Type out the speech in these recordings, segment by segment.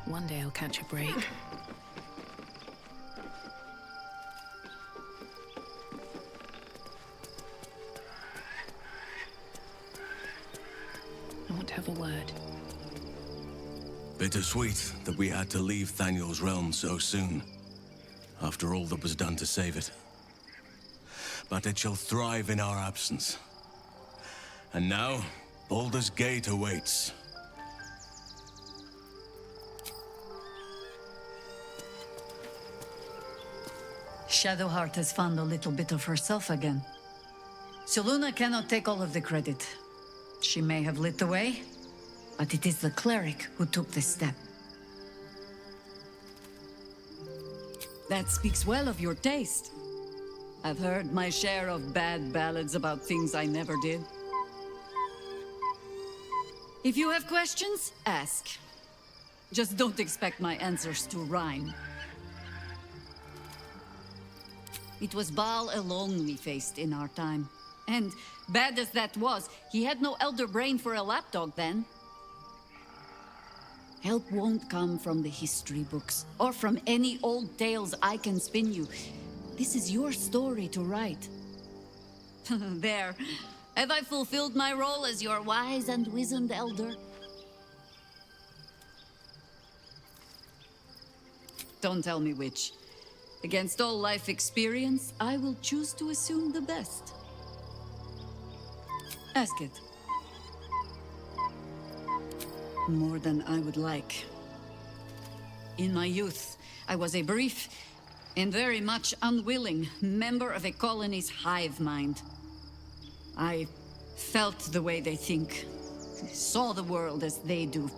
One day I'll catch a break. I want to have a word. Bittersweet that we had to leave Thaniel's realm so soon, after all that was done to save it. But it shall thrive in our absence. And now, Baldur's Gate awaits. Shadowheart has found a little bit of herself again. Selûne cannot take all of the credit. She may have lit the way, but it is the cleric who took this step. That speaks well of your taste. I've heard my share of bad ballads about things I never did. If you have questions, ask. Just don't expect my answers to rhyme. It was Baal alone we faced in our time. And, bad as that was, he had no elder brain for a lapdog then. Help won't come from the history books, or from any old tales I can spin you. This is your story to write. There. Have I fulfilled my role as your wise and wizened elder? Don't tell me which. Against all life experience, I will choose to assume the best. Ask it. More than I would like. In my youth, I was a brief and very much unwilling member of a colony's hive mind. I felt the way they think, saw the world as they do.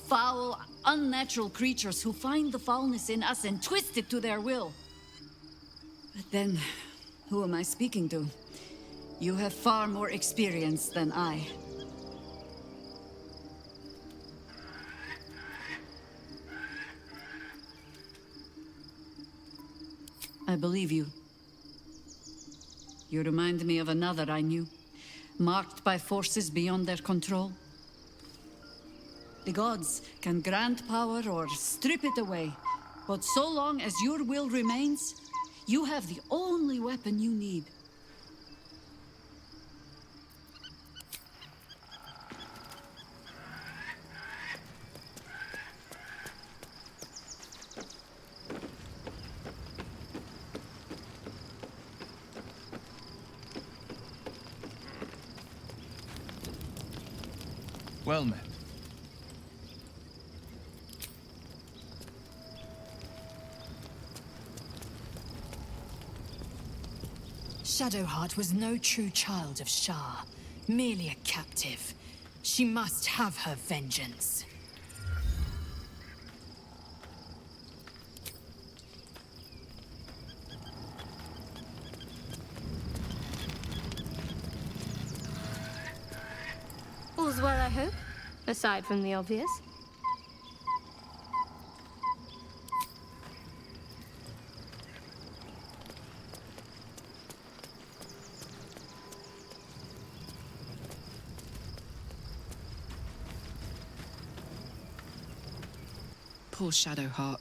Foul, unnatural creatures who find the foulness in us and twist it to their will. But then, who am I speaking to? You have far more experience than I. I believe you. You remind me of another I knew, marked by forces beyond their control. The gods can grant power or strip it away, but so long as your will remains, you have the only weapon you need. Well met. Shadowheart was no true child of Shah, merely a captive. She must have her vengeance. All's well, I hope, aside from the obvious. Poor Shadowheart.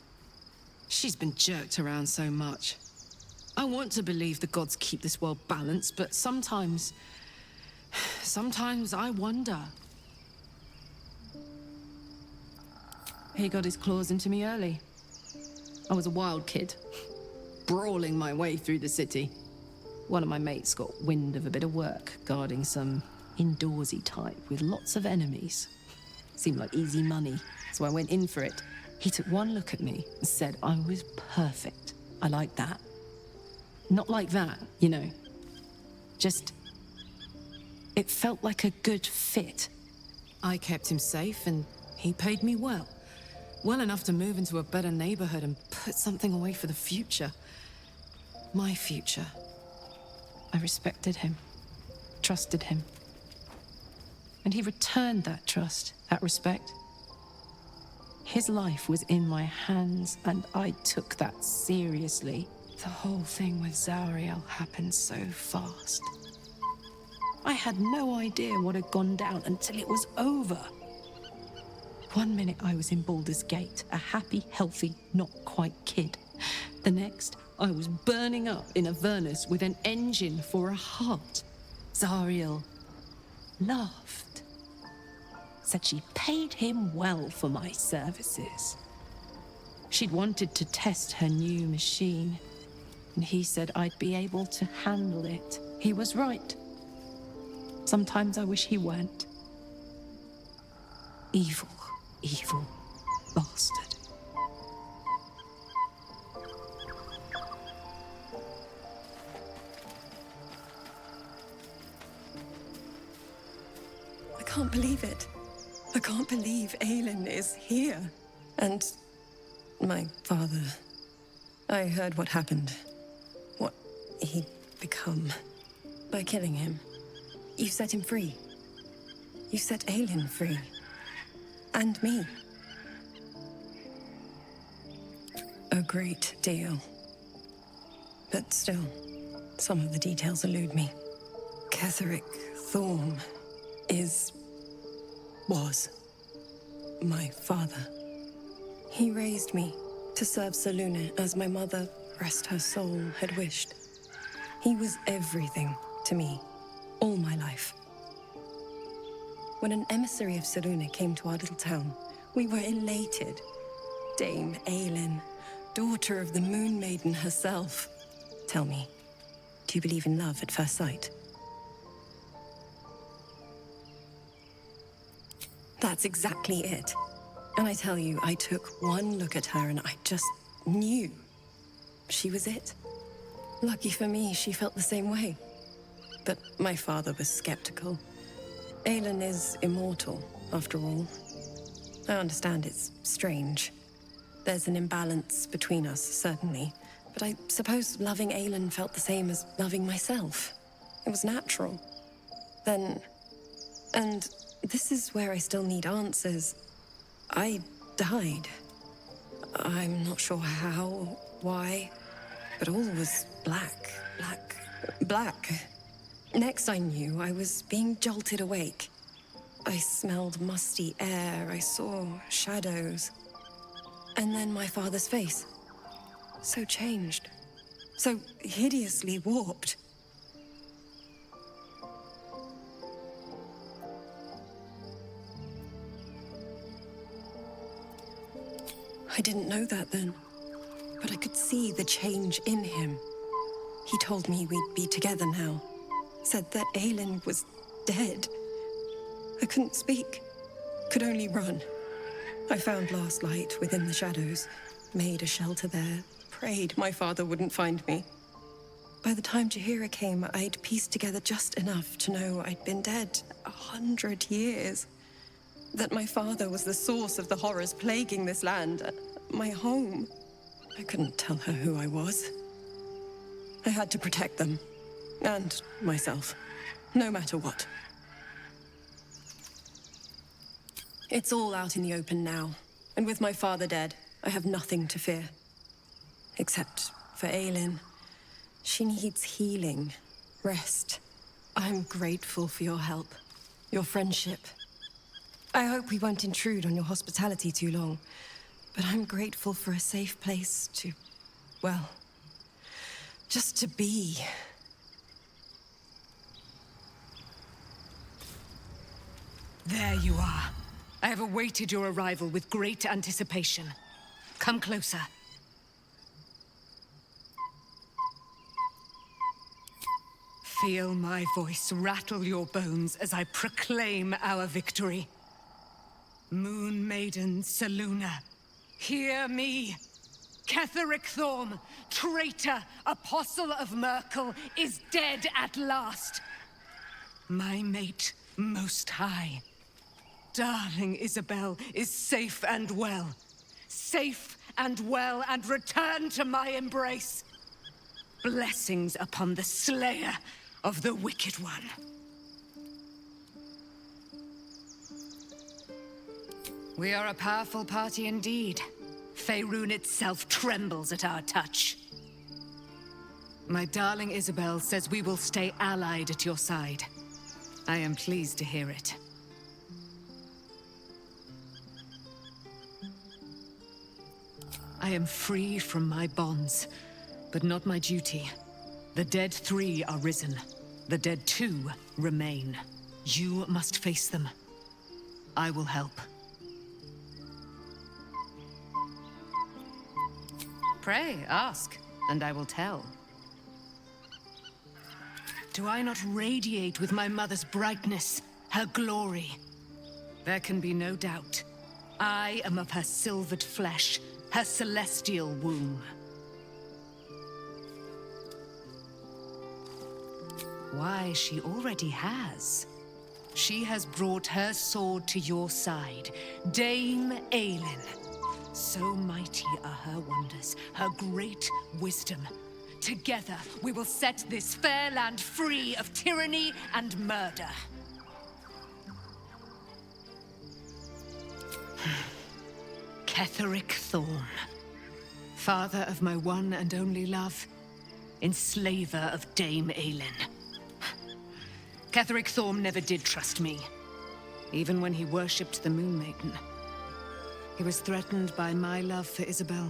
She's been jerked around so much. I want to believe the gods keep this world balanced, but sometimes I wonder. He got his claws into me early. I was a wild kid, brawling my way through the city. One of my mates got wind of a bit of work guarding some indoorsy type with lots of enemies. Seemed like easy money, so I went in for it. He took one look at me and said I was perfect. I like that. Not like that, you know. Just... it felt like a good fit. I kept him safe and he paid me well. Well enough to move into a better neighborhood and put something away for the future. My future. I respected him, trusted him. And he returned that trust, that respect. His life was in my hands, and I took that seriously. The whole thing with Zauriel happened so fast. I had no idea what had gone down until it was over. One minute I was in Baldur's Gate, a happy, healthy, not quite kid. The next, I was burning up in Avernus with an engine for a heart. Zariel laughed. Said she paid him well for my services. She'd wanted to test her new machine, and he said I'd be able to handle it. He was right. Sometimes I wish he weren't. Evil, evil bastard. I can't believe it. I can't believe Aelin is here. And my father. I heard what happened. What he'd become. By killing him. You set him free. You set Aelin free. And me. A great deal. But still, some of the details elude me. Ketheric Thorm was my father. He raised me to serve Selûne as my mother, rest her soul, had wished. He was everything to me, all my life. When an emissary of Selûne came to our little town, we were elated. Dame Aelin, daughter of the Moon Maiden herself. Tell me, do you believe in love at first sight? That's exactly it. And I tell you, I took one look at her and I just knew she was it. Lucky for me, she felt the same way. But my father was skeptical. Aelin is immortal, after all. I understand it's strange. There's an imbalance between us, certainly. But I suppose loving Aelin felt the same as loving myself. It was natural. Then... and this is where I still need answers. I died. I'm not sure how, why, but all was black. Next I knew, I was being jolted awake. I smelled musty air, I saw shadows. And then my father's face. So changed. So hideously warped. I didn't know that then, but I could see the change in him. He told me we'd be together now. Said that Aelin was dead. I couldn't speak, could only run. I found last light within the shadows, made a shelter there, prayed my father wouldn't find me. By the time Jaheira came, I'd pieced together just enough to know I'd been dead 100 years. That my father was the source of the horrors plaguing this land, my home. I couldn't tell her who I was. I had to protect them, and myself, no matter what. It's all out in the open now, and with my father dead, I have nothing to fear. Except for Aelin. She needs healing, rest. I'm grateful for your help, your friendship. I hope we won't intrude on your hospitality too long, but I'm grateful for a safe place to, well, just to be. There you are. I have awaited your arrival with great anticipation. Come closer. Feel my voice rattle your bones as I proclaim our victory. Moon Maiden Selûne, hear me! Ketheric Thorm, traitor, apostle of Myrkul, is dead at last. My mate, Most High. Darling Isabel is safe and well. Safe and well, and return to my embrace. Blessings upon the slayer of the Wicked One. We are a powerful party indeed. Faerun itself trembles at our touch. My darling Isabel says we will stay allied at your side. I am pleased to hear it. I am free from my bonds, but not my duty. The dead 3 are risen. The dead 2 remain. You must face them. I will help. Pray, ask, and I will tell. Do I not radiate with my mother's brightness, her glory? There can be no doubt. I am of her silvered flesh, her celestial womb. Why, she already has. She has brought her sword to your side, Dame Aelin. So mighty are her wonders, her great wisdom. Together, we will set this fair land free of tyranny and murder. Ketheric Thorn, father of my one and only love, enslaver of Dame Aelin. Ketheric Thorn never did trust me, even when he worshipped the Moon Maiden. He was threatened by my love for Isabel,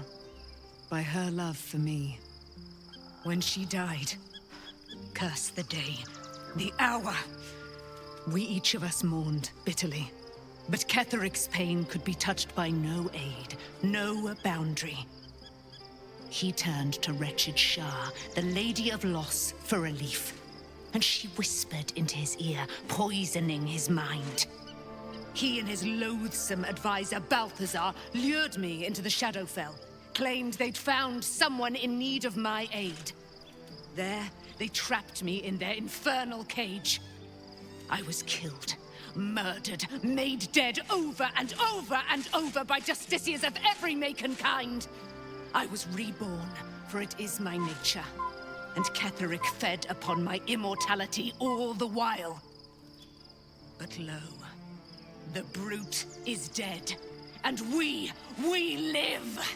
by her love for me. When she died, curse the day, the hour. We each of us mourned bitterly, but Ketheric's pain could be touched by no aid, no boundary. He turned to wretched Shah, the Lady of Loss, for relief, and she whispered into his ear, poisoning his mind. He and his loathsome advisor, Balthazar, lured me into the Shadowfell, claimed they'd found someone in need of my aid. There, they trapped me in their infernal cage. I was killed, murdered, made dead over and over and over by justiciars of every make and kind. I was reborn, for it is my nature, and Ketheric fed upon my immortality all the while. But lo, the brute is dead, and we live!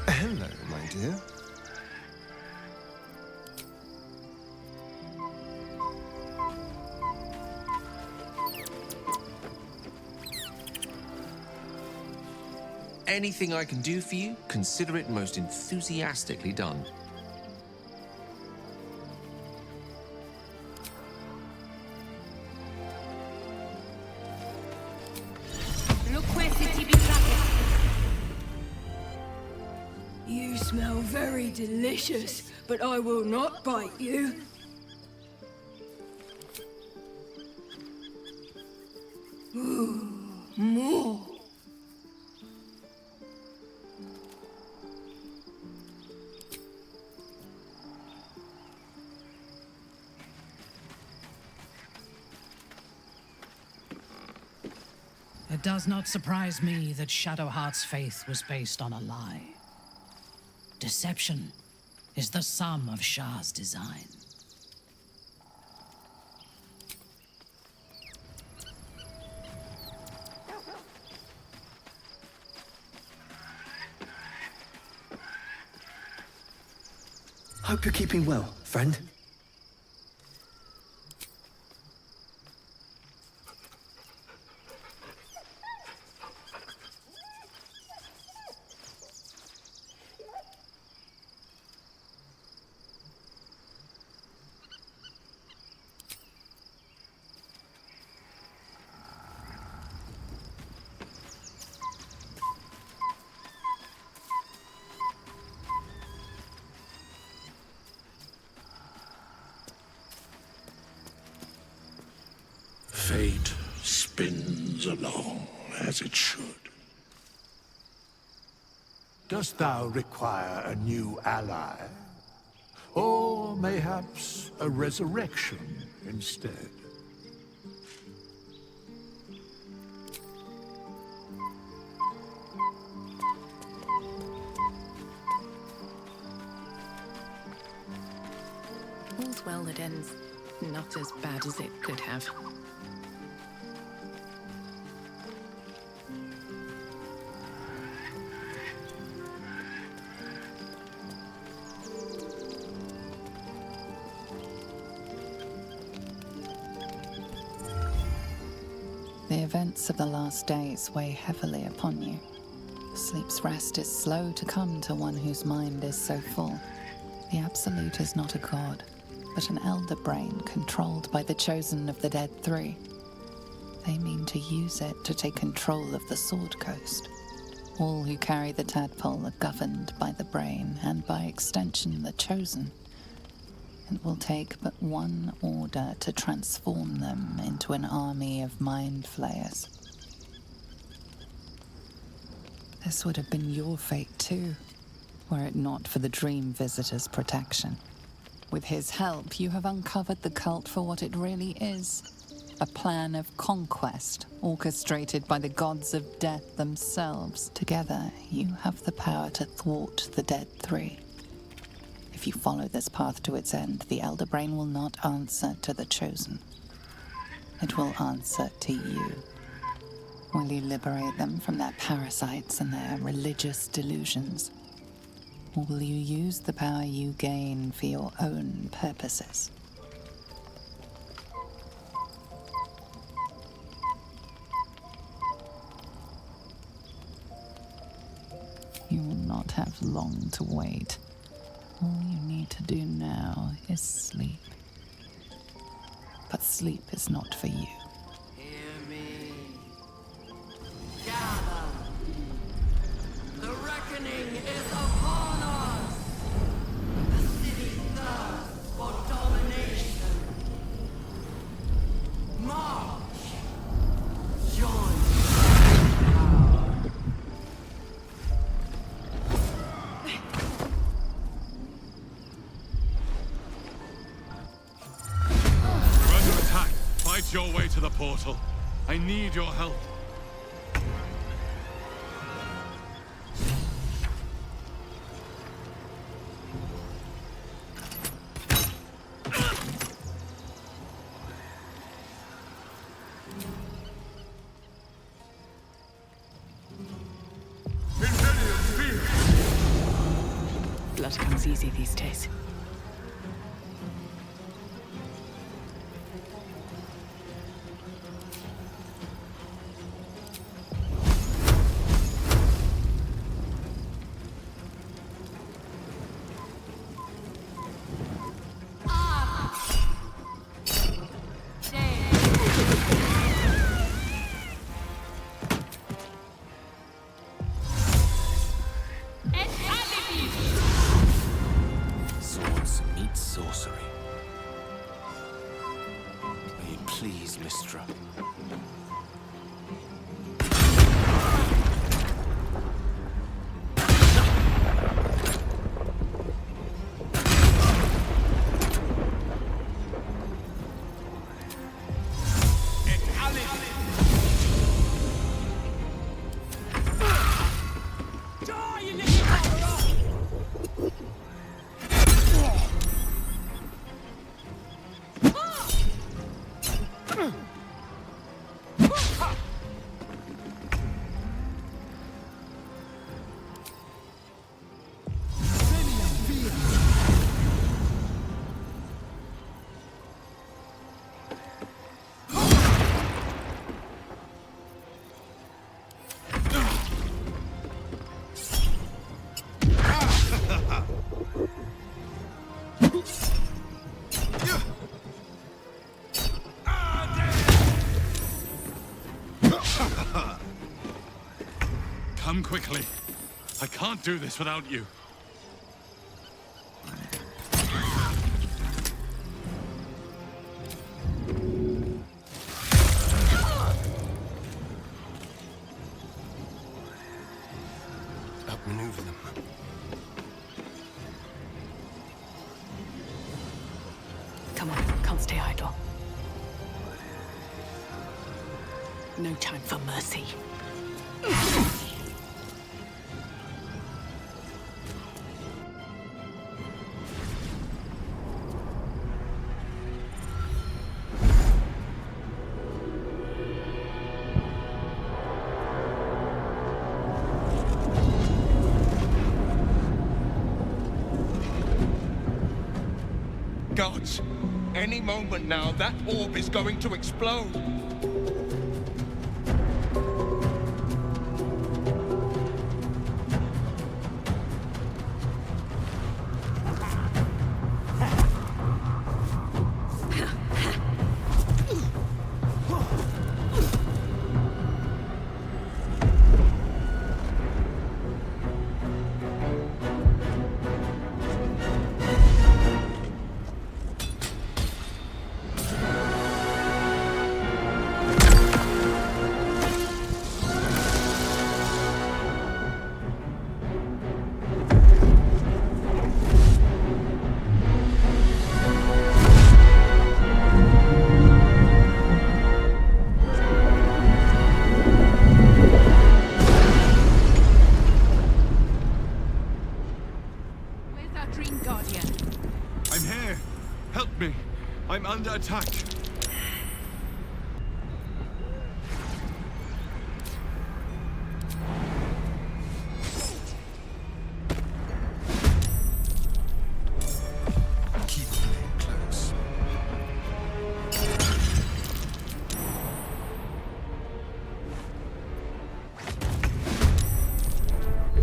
Hello, my dear. Anything I can do for you, consider it most enthusiastically done. You smell very delicious, but I will not bite you. Ooh, more. It does not surprise me that Shadowheart's faith was based on a lie. Deception is the sum of Shah's design. Hope you're keeping well, friend. Fate spins along as it should. Dost thou require a new ally? Or mayhaps a resurrection instead? All's well that ends not as bad as it could have. events of the last days weigh heavily upon you. Sleep's rest is slow to come to one whose mind is so full. The Absolute is not a god, but an elder brain controlled by the chosen of the Dead Three. They mean to use it to take control of the Sword Coast. All who carry the tadpole are governed by the brain, and by extension the chosen. It will take but one order to transform them into an army of mind flayers. This would have been your fate too, were it not for the Dream Visitor's protection. With his help, you have uncovered the cult for what it really is. A plan of conquest, orchestrated by the gods of death themselves. Together, you have the power to thwart the Dead Three. If you follow this path to its end, the Elder Brain will not answer to the Chosen. It will answer to you. Will you liberate them from their parasites and their religious delusions? Or will you use the power you gain for your own purposes? You will not have long to wait. All you need to do now is sleep. But sleep is not for you. Hear me. Gather. The reckoning is upon us. The city thirsts for domination. March. Join. Fight your way to the portal. I need your help. Blood comes easy these days. Swords meet sorcery. May it please, Mistra. Come quickly. I can't do this without you. Outmaneuver them. Come on, can't stay idle. No time for mercy. Gods, any moment now, that orb is going to explode. Guardian. I'm here. Help me. I'm under attack. Keep playing close.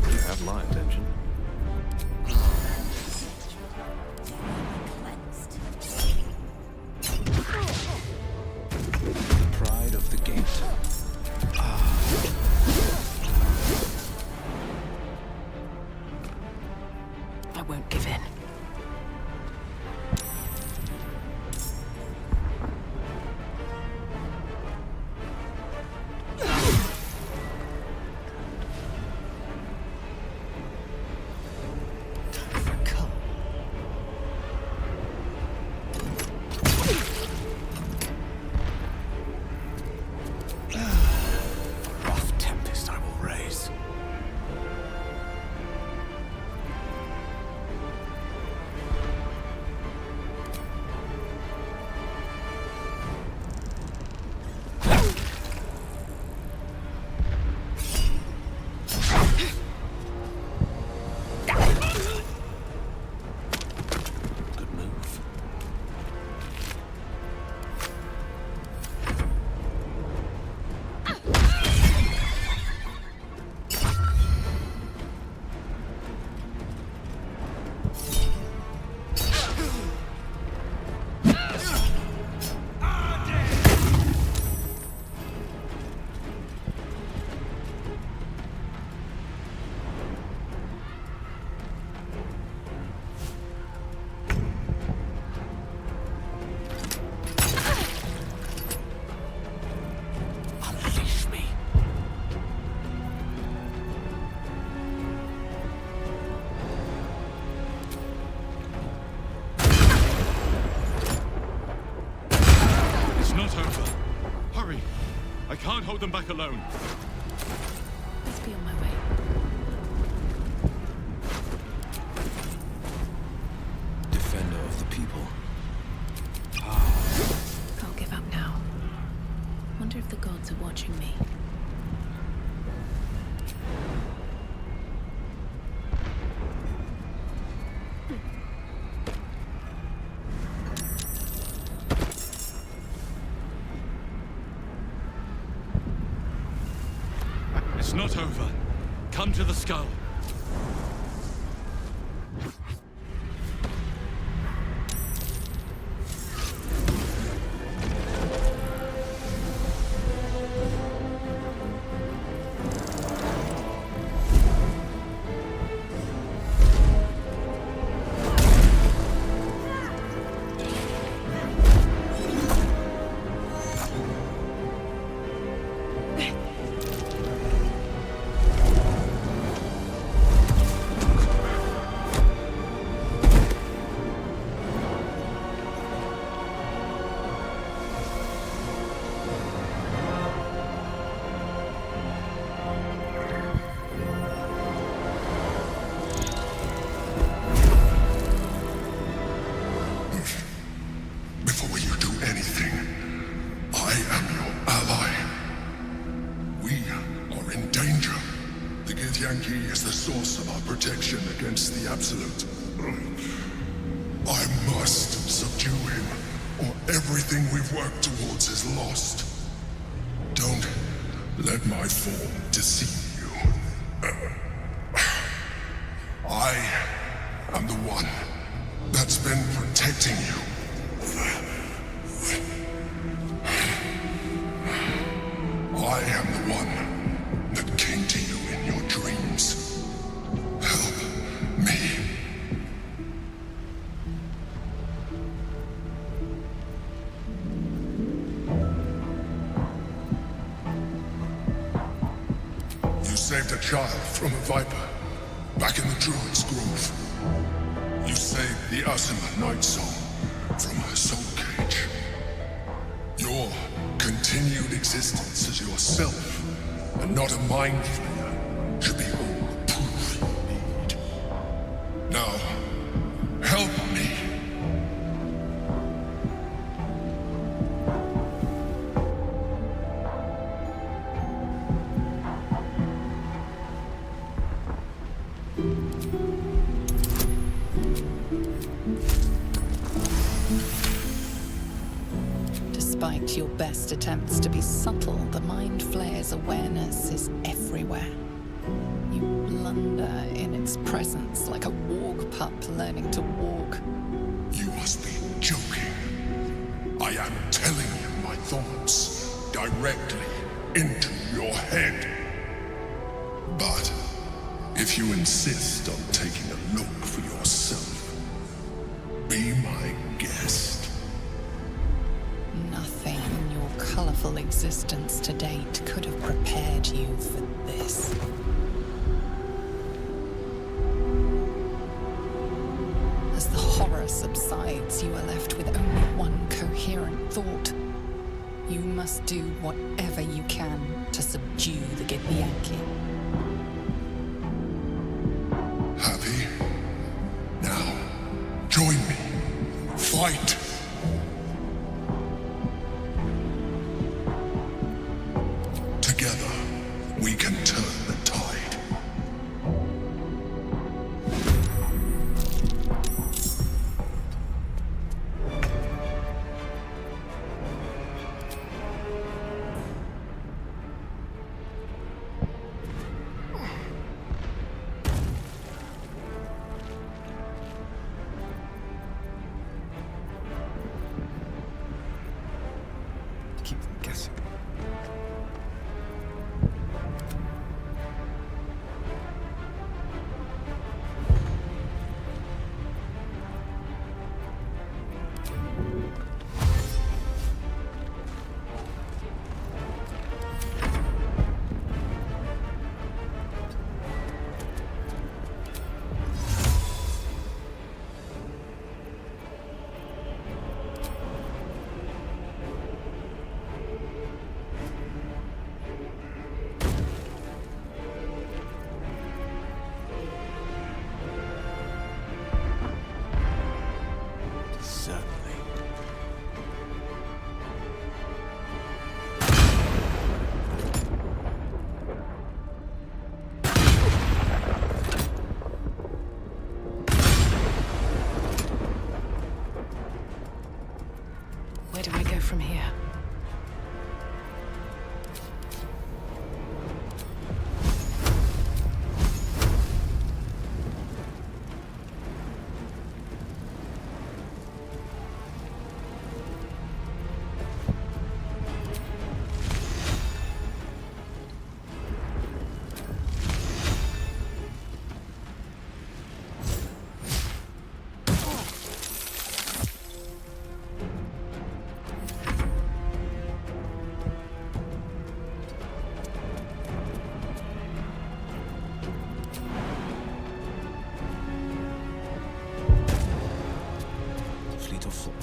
You have my attention. Pride of the gate. I won't give in. Rough tempest I will raise. Good move. Unleash me. It's not over. Hurry. I can't hold them back alone. Let's be on my way. Defender of the people. Can't give up now. Wonder if the gods are watching me. It's not over. Come to the skull. Before you do anything, I am your ally. We are in danger. The Githyanki is the source of our protection against the Absolute. I must subdue him, or everything we've worked towards is lost. Don't let my form deceive you. I am the one that's been protecting you. I am the one that came to you in your dreams. Help me. You saved a child from a viper back in the Druid's Grove. You saved the Asima Night Song from her soul cage. Your continued existence as yourself, and not a mind flayer, should be all the proof you need. Now, Despite your best attempts to be subtle, the Mind Flayer's awareness is everywhere. You blunder in its presence like a walk pup learning to walk. You must be joking. I am telling you my thoughts directly into your head. But if you insist on taking a look for yourself, be my guest. Nothing in your colorful existence to date could have prepared you for this. As the horror subsides, you are left with only one coherent thought. You must do whatever you can to subdue the Githyanki. Happy? Now, join me. Fight! Together, we can turn the tide. Keep them guessing. Certainly. Where do I go from here? Fleet of foot.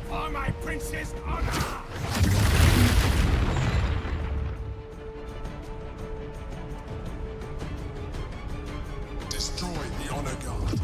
For my prince's honor! Destroy the honor guard.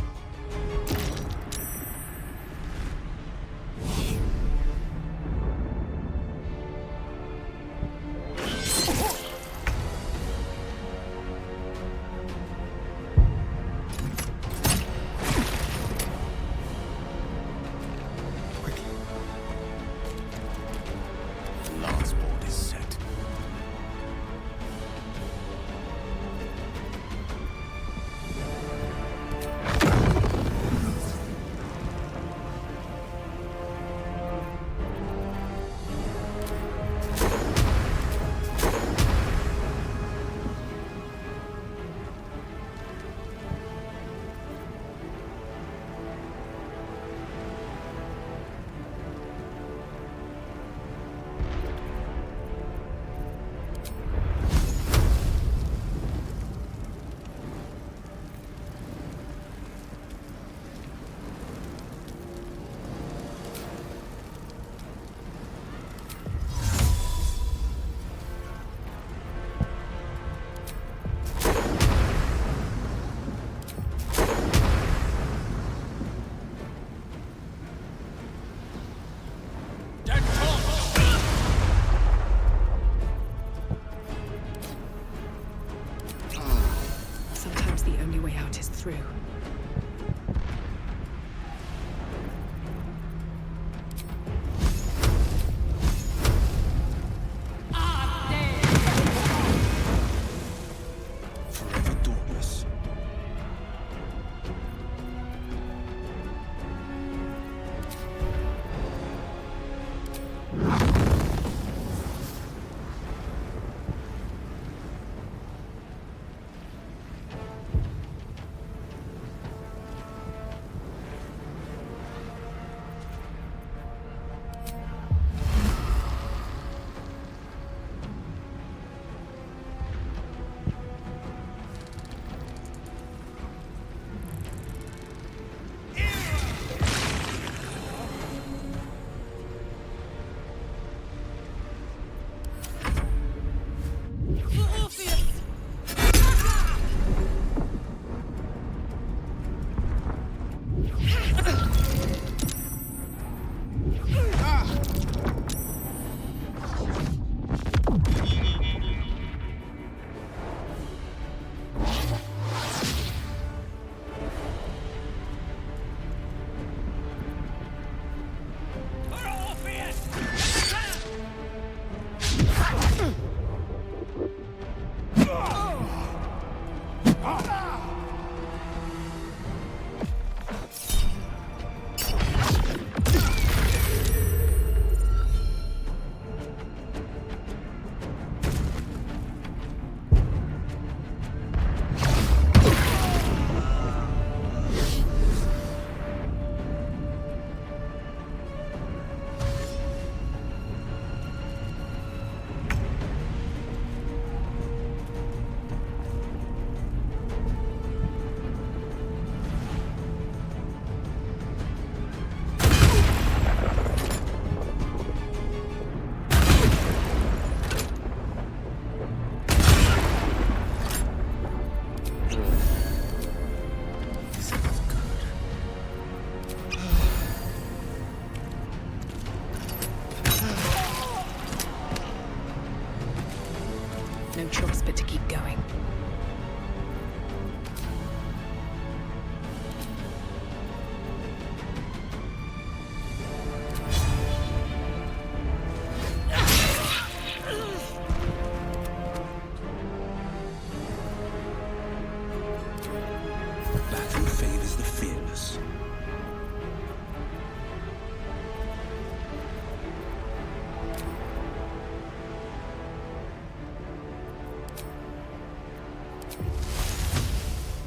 No choice but to keep going. The battle favors the fearless.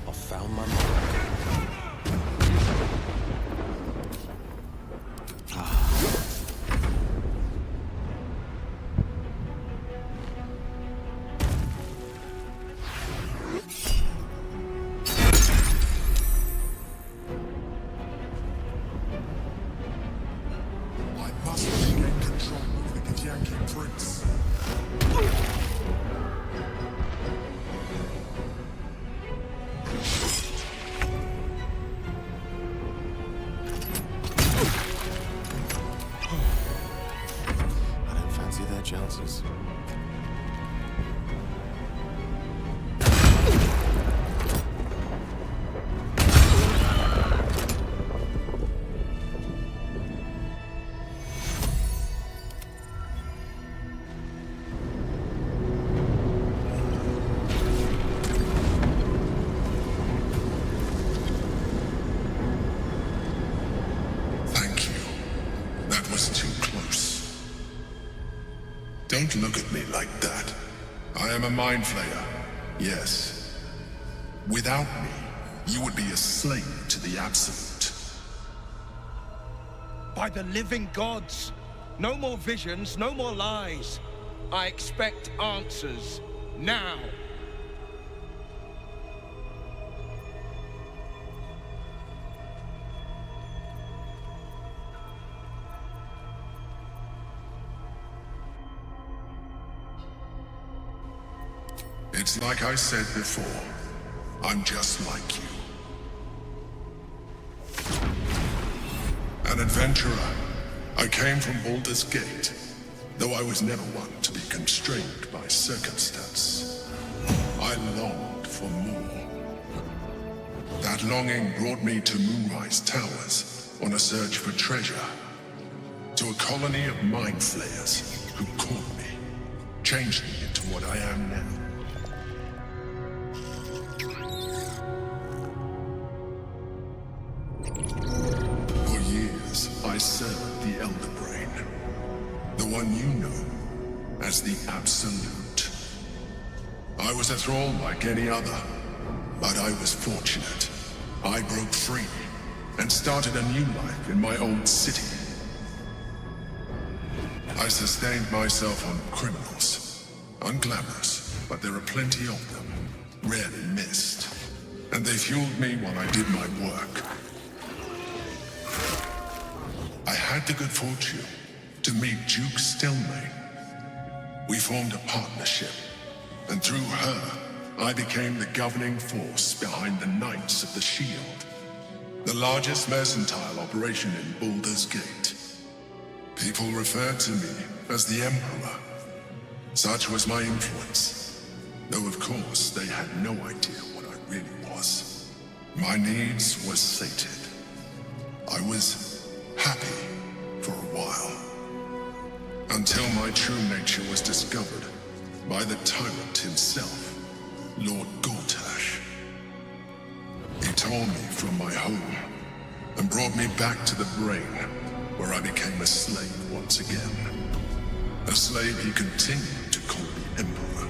I found my mark. I must regain control of the Githyanki prince. I don't fancy their chances. Thank you. That was too close. Don't look at me like that. I am a mind flayer. Yes. Without me, you would be a slave to the Absolute. By the living gods! No more visions, no more lies. I expect answers. Now! It's like I said before. I'm just like you. An adventurer. I came from Baldur's Gate, though I was never one to be constrained by circumstance. I longed for more. That longing brought me to Moonrise Towers on a search for treasure. To a colony of mind flayers who caught me, changed me into what I am now. For years, I served the Elder Brain, the one you know as the Absolute. I was a thrall like any other, but I was fortunate. I broke free and started a new life in my old city. I sustained myself on criminals, unglamorous, but there are plenty of them, rarely missed. And they fueled me while I did my work. I had the good fortune to meet Duke Stelmane. We formed a partnership, and through her, I became the governing force behind the Knights of the Shield, the the largest mercantile operation in Baldur's Gate. People referred to me as the Emperor. Such was my influence, though of course they had no idea what I really was. My needs were sated. I was happy for a while, until my true nature was discovered by the tyrant himself, Lord Gortash. He tore me from my home and brought me back to the brain, where I became a slave once again. A slave he continued to call the Emperor.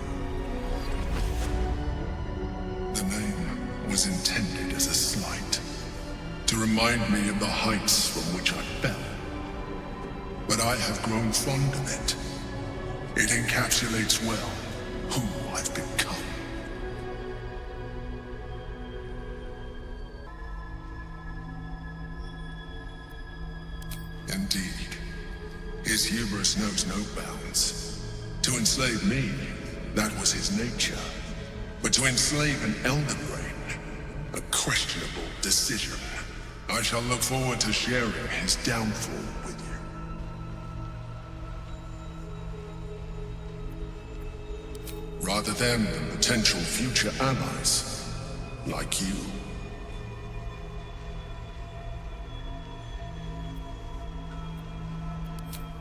The name was intended as a slight, to remind me of the heights from which I fell. But I have grown fond of it. It encapsulates well who I've become. Indeed, his hubris knows no bounds. To enslave me, that was his nature. But to enslave an Elder Brain, a questionable decision. I shall look forward to sharing his downfall with you. Rather than potential future allies, like you.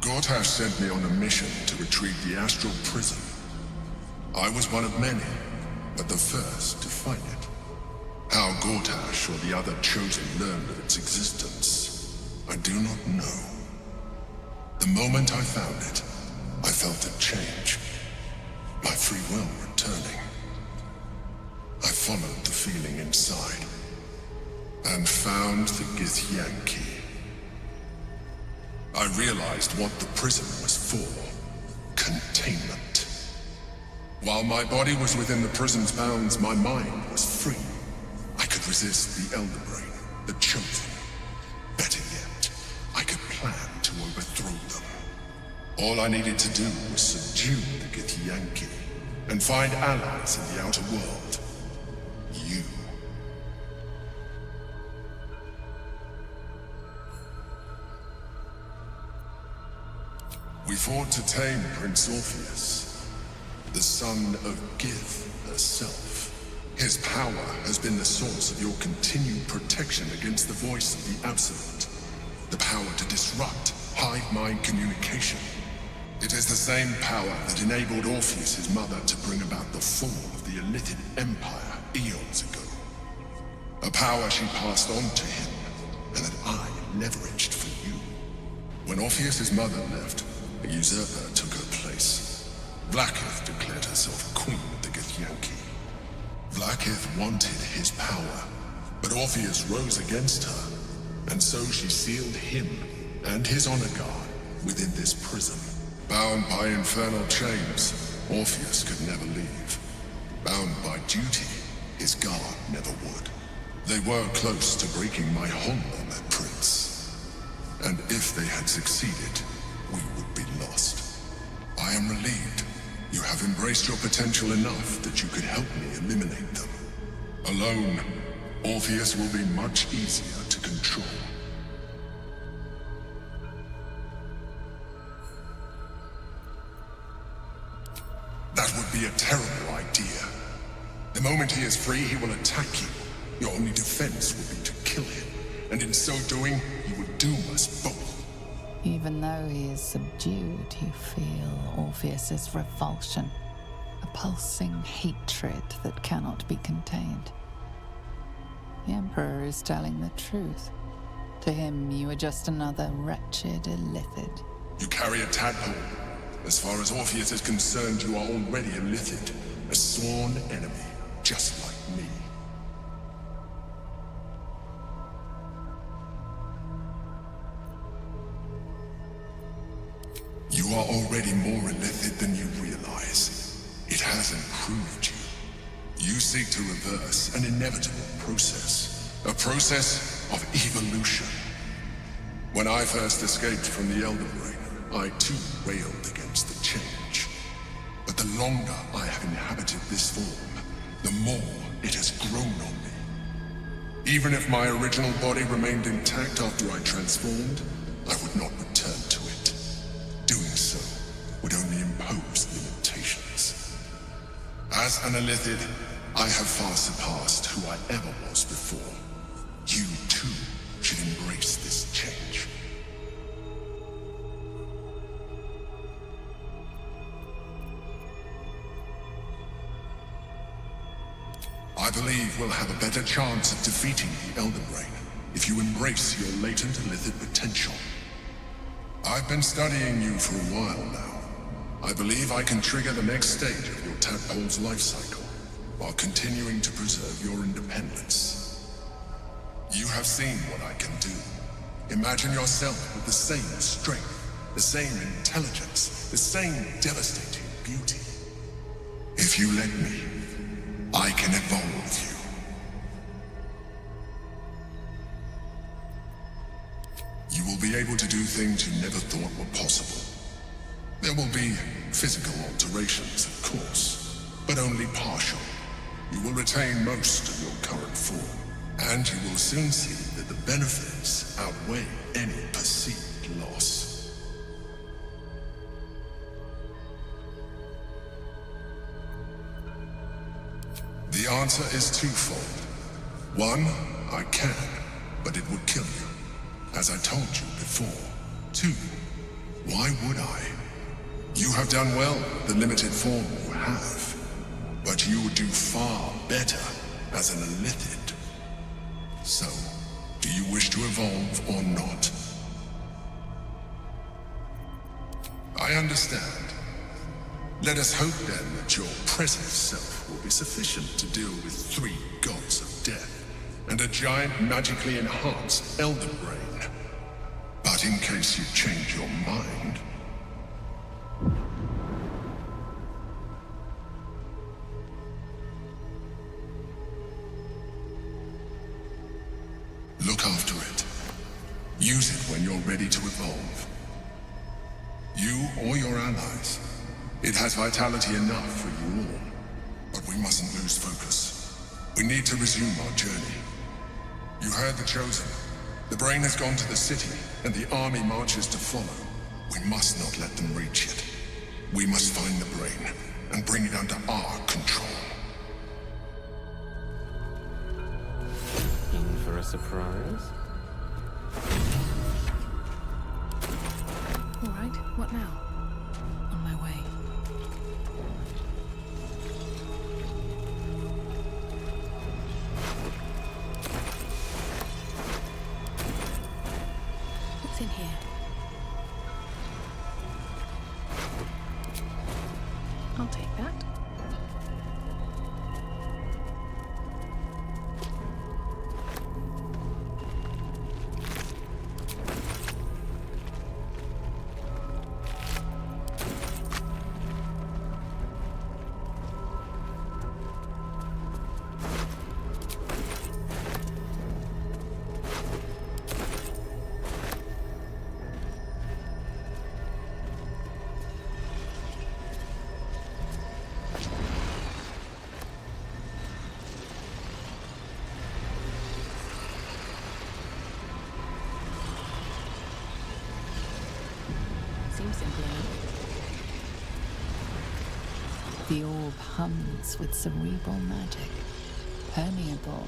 Gortash sent me on a mission to retrieve the Astral Prison. I was one of many, but the first to find it. How Gortash or the other Chosen learned of its existence, I do not know. The moment I found it, I felt a change. My free will returning. I followed the feeling inside, and found the Githyanki. I realized what the prison was for. Containment. While my body was within the prison's bounds, my mind was free. I could resist the Elder Brain, the Chosen. Better yet, I could plan to overthrow them. All I needed to do was subdue the Githyanki, and find allies in the outer world. You. We fought to tame Prince Orpheus, the son of Gith herself. His power has been the source of your continued protection against the voice of the Absolute. The power to disrupt hive mind communication. It is the same power that enabled Orpheus' mother to bring about the fall of the Illithid Empire eons ago. A power she passed on to him, and that I leveraged for you. When Orpheus' mother left, a usurper took her place. Vlaakith declared herself queen of the Githyanki. Vlaakith wanted his power, but Orpheus rose against her, and so she sealed him and his honor guard within this prison. Bound by infernal chains, Orpheus could never leave. Bound by duty, his guard never would. They were close to breaking my hold on that prince. And if they had succeeded, we would be lost. I am relieved. You have embraced your potential enough that you could help me eliminate them. Alone, Orpheus will be much easier to control. That would be a terrible idea. The moment he is free, he will attack you. Your only defense will be to kill him, and in so doing, he would doom us both. Even though he is subdued, you feel Orpheus's revulsion, a pulsing hatred that cannot be contained. The Emperor is telling the truth. To him, you are just another wretched Illithid. You carry a tadpole. As far as Orpheus is concerned, you are already a Illithid, a sworn enemy, just like me. You are already more Illithid than you realize. It has improved you. You seek to reverse an inevitable process. A process of evolution. When I first escaped from the Elder Brain, I too railed against the change. But the longer I have inhabited this form, the more it has grown on me. Even if my original body remained intact after I transformed, I would not return to it. Doing so would only impose limitations. As an Illithid, I have far surpassed who I ever was before. You, too, should embrace this change. I believe we'll have a better chance of defeating the Elden Rain if you embrace your latent Illithid potential. I've been studying you for a while now. I believe I can trigger the next stage of your tadpole's life cycle, while continuing to preserve your independence. You have seen what I can do. Imagine yourself with the same strength, the same intelligence, the same devastating beauty. If you let me, I can evolve you. You will be able to do things you never thought were possible. There will be physical alterations, of course, but only partial. You will retain most of your current form, and you will soon see that the benefits outweigh any perceived loss. The answer is twofold. One, I can, but it would kill you, as I told you before. Two, why would I? You have done well with the limited form you have, but you would do far better as an Illithid. So, do you wish to evolve or not? I understand. Let us hope then that your present self will be sufficient to deal with 3 gods of death and a giant magically enhanced Elden Rain. But in case you change your mind... look after it. Use it when you're ready to evolve. You or your allies. It has vitality enough for you all. But we mustn't lose focus. We need to resume our journey. You heard the Chosen. The brain has gone to the city, and the army marches to follow. We must not let them reach it. We must find the brain, and bring it under our control. In for a surprise? All right, what now? On my way. What's in here? I'll take that. Seems simple enough. The orb hums with cerebral magic, permeable,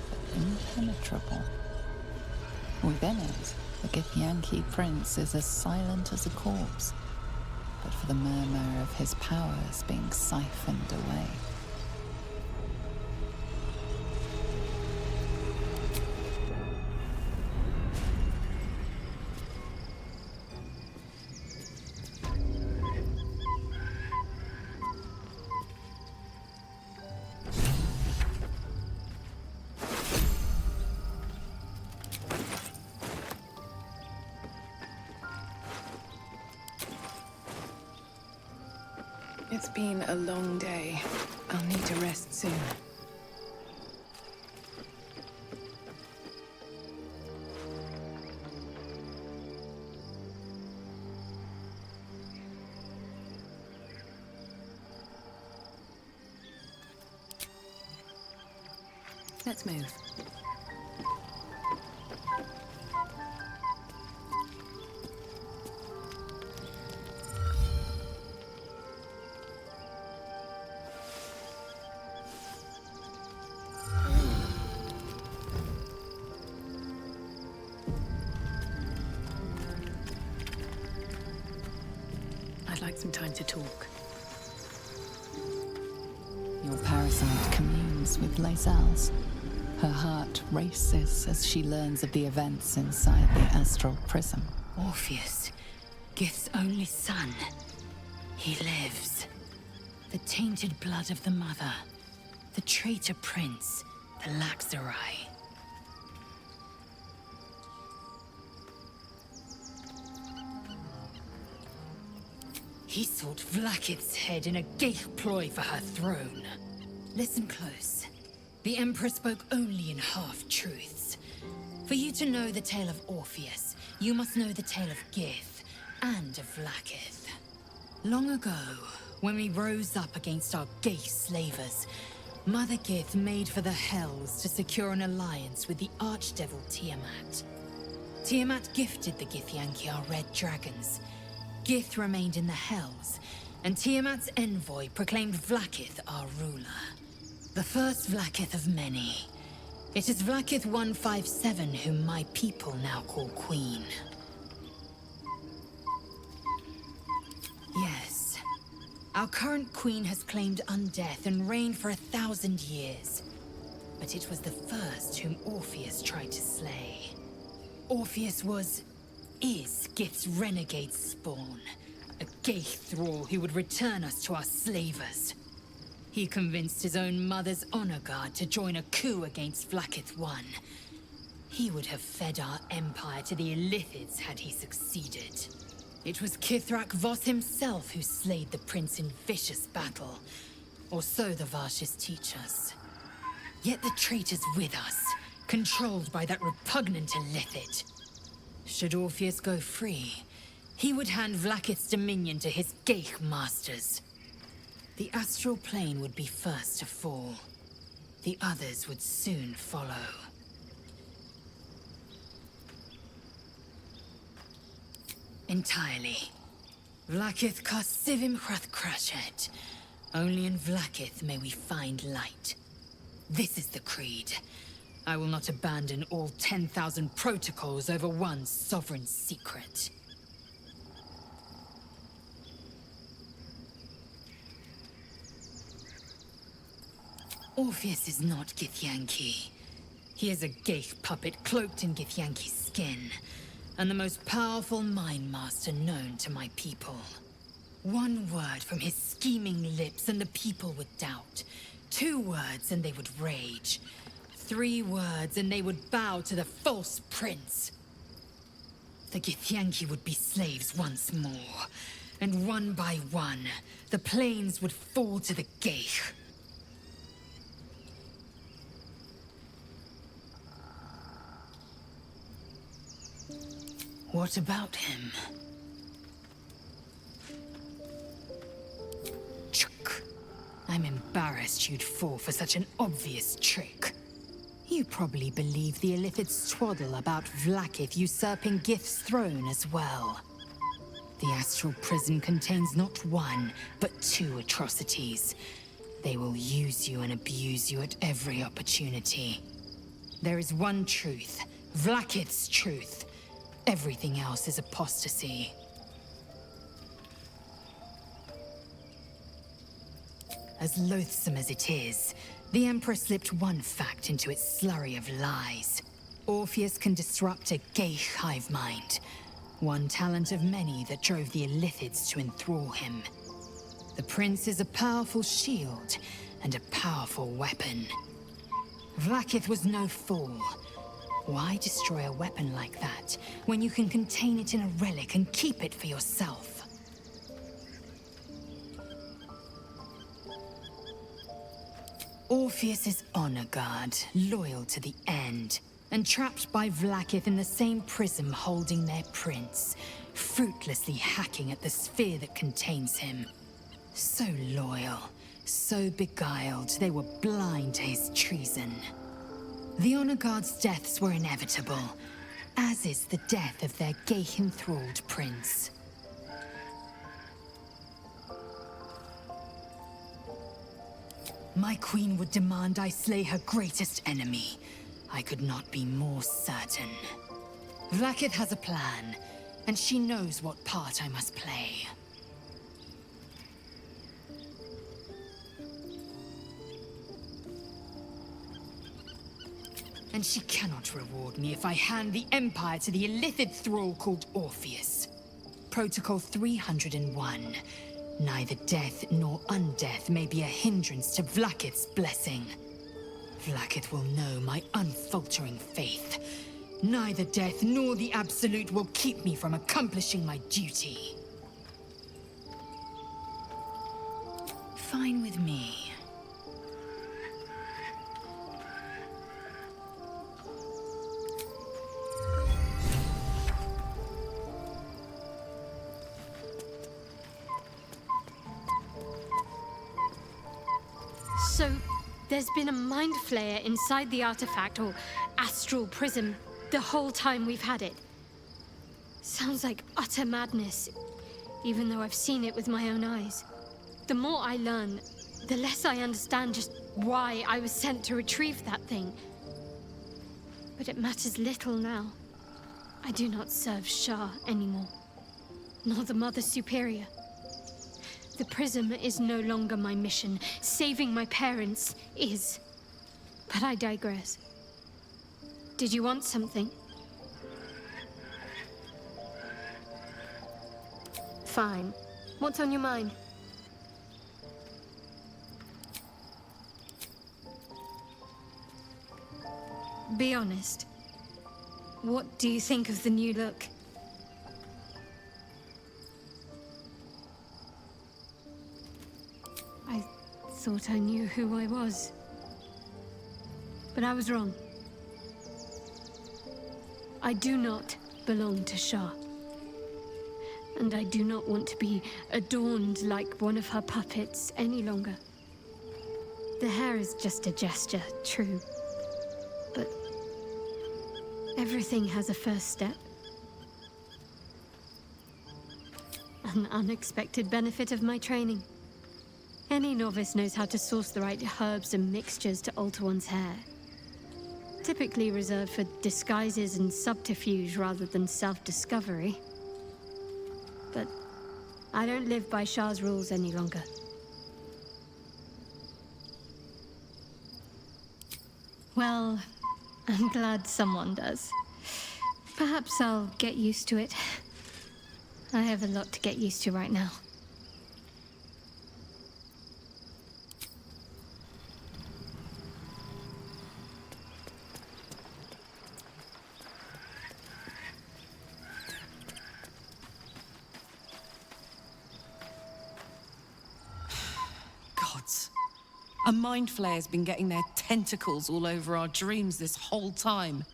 but impenetrable. Within it, the Githyanki prince is as silent as a corpse, but for the murmur of his powers being siphoned away. It's been a long day. I'll need to rest soon. Let's move. some time to talk. Your parasite communes with Lae'zel's. Her heart races as she learns of the events inside the astral prism. Orpheus, Gith's only son. He lives. The tainted blood of the mother. The traitor prince. The Laxarai. He sought Vlaakith's head in a Geich ploy for her throne. Listen close. The Emperor spoke only in half-truths. For you to know the tale of Orpheus, you must know the tale of Gith and of Vlaakith. Long ago, when we rose up against our Geich slavers, Mother Gith made for the Hells to secure an alliance with the archdevil Tiamat. Tiamat gifted the Githyanki our red dragons. Gith remained in the Hells, and Tiamat's envoy proclaimed Vlaakith our ruler. The first Vlaakith of many. It is Vlaakith 157 whom my people now call Queen. Yes. Our current queen has claimed undeath and reigned for 1,000 years. But it was the first whom Orpheus tried to slay. Orpheus is Gith's renegade spawn. A Geich thrall who would return us to our slavers. He convinced his own mother's honor guard to join a coup against Vlaakith I. He would have fed our empire to the Illithids had he succeeded. It was Kithrak Voss himself who slayed the prince in vicious battle. Or so the Varshas teach us. Yet the traitor's with us, controlled by that repugnant Illithid. Should Orpheus go free, he would hand Vlaakith's dominion to his Geich masters. The astral plane would be first to fall. The others would soon follow. Entirely. Vlaakith Karsivim Hrath Krashet. Only in Vlaakith may we find light. This is the creed. I will not abandon all 10,000 protocols over one sovereign secret. Orpheus is not Githyanki. He is a Geich puppet cloaked in Githyanki's skin, and the most powerful mind master known to my people. One word from his scheming lips and the people would doubt. 2 words and they would rage. 3 words and they would bow to the false prince. The Githyanki would be slaves once more, and one by one, the plains would fall to the Geich. What about him? Chuk. I'm embarrassed you'd fall for such an obvious trick. You probably believe the Illithid's twaddle about Vlaakith usurping Gith's throne as well. The astral prison contains not 1, but 2 atrocities. They will use you and abuse you at every opportunity. There is one truth, Vlaakith's truth. Everything else is apostasy. As loathsome as it is, the Emperor slipped one fact into its slurry of lies. Orpheus can disrupt a Geich hive mind. One talent of many that drove the Illithids to enthrall him. The prince is a powerful shield and a powerful weapon. Vlaakith was no fool. Why destroy a weapon like that, when you can contain it in a relic and keep it for yourself? Orpheus is honor guard, loyal to the end, and trapped by Vlaakith in the same prism holding their prince, fruitlessly hacking at the sphere that contains him. So loyal, so beguiled, they were blind to his treason. The Honor Guard's deaths were inevitable, as is the death of their Geich-enthralled prince. My queen would demand I slay her greatest enemy. I could not be more certain. Vlaakith has a plan, and she knows what part I must play. And she cannot reward me if I hand the Empire to the illithid thrall called Orpheus. Protocol 301. Neither death nor undeath may be a hindrance to Vlaakith's blessing. Vlaakith will know my unfaltering faith. Neither death nor the Absolute will keep me from accomplishing my duty. Fine with me. So, there's been a mind flayer inside the artifact, or astral prism, the whole time we've had it. Sounds like utter madness, even though I've seen it with my own eyes. The more I learn, the less I understand just why I was sent to retrieve that thing. But it matters little now. I do not serve Shah anymore, nor the Mother Superior. The prism is no longer my mission. Saving my parents is. But I digress. Did you want something? Fine. What's on your mind? Be honest. What do you think of the new look? I thought I knew who I was. But I was wrong. I do not belong to Shah. And I do not want to be adorned like one of her puppets any longer. The hair is just a gesture, true. But everything has a first step. An unexpected benefit of my training. Any novice knows how to source the right herbs and mixtures to alter one's hair. Typically reserved for disguises and subterfuge rather than self-discovery. But I don't live by Shah's rules any longer. Well, I'm glad someone does. Perhaps I'll get used to it. I have a lot to get used to right now. Gods. A mind flayer's been getting their tentacles all over our dreams this whole time.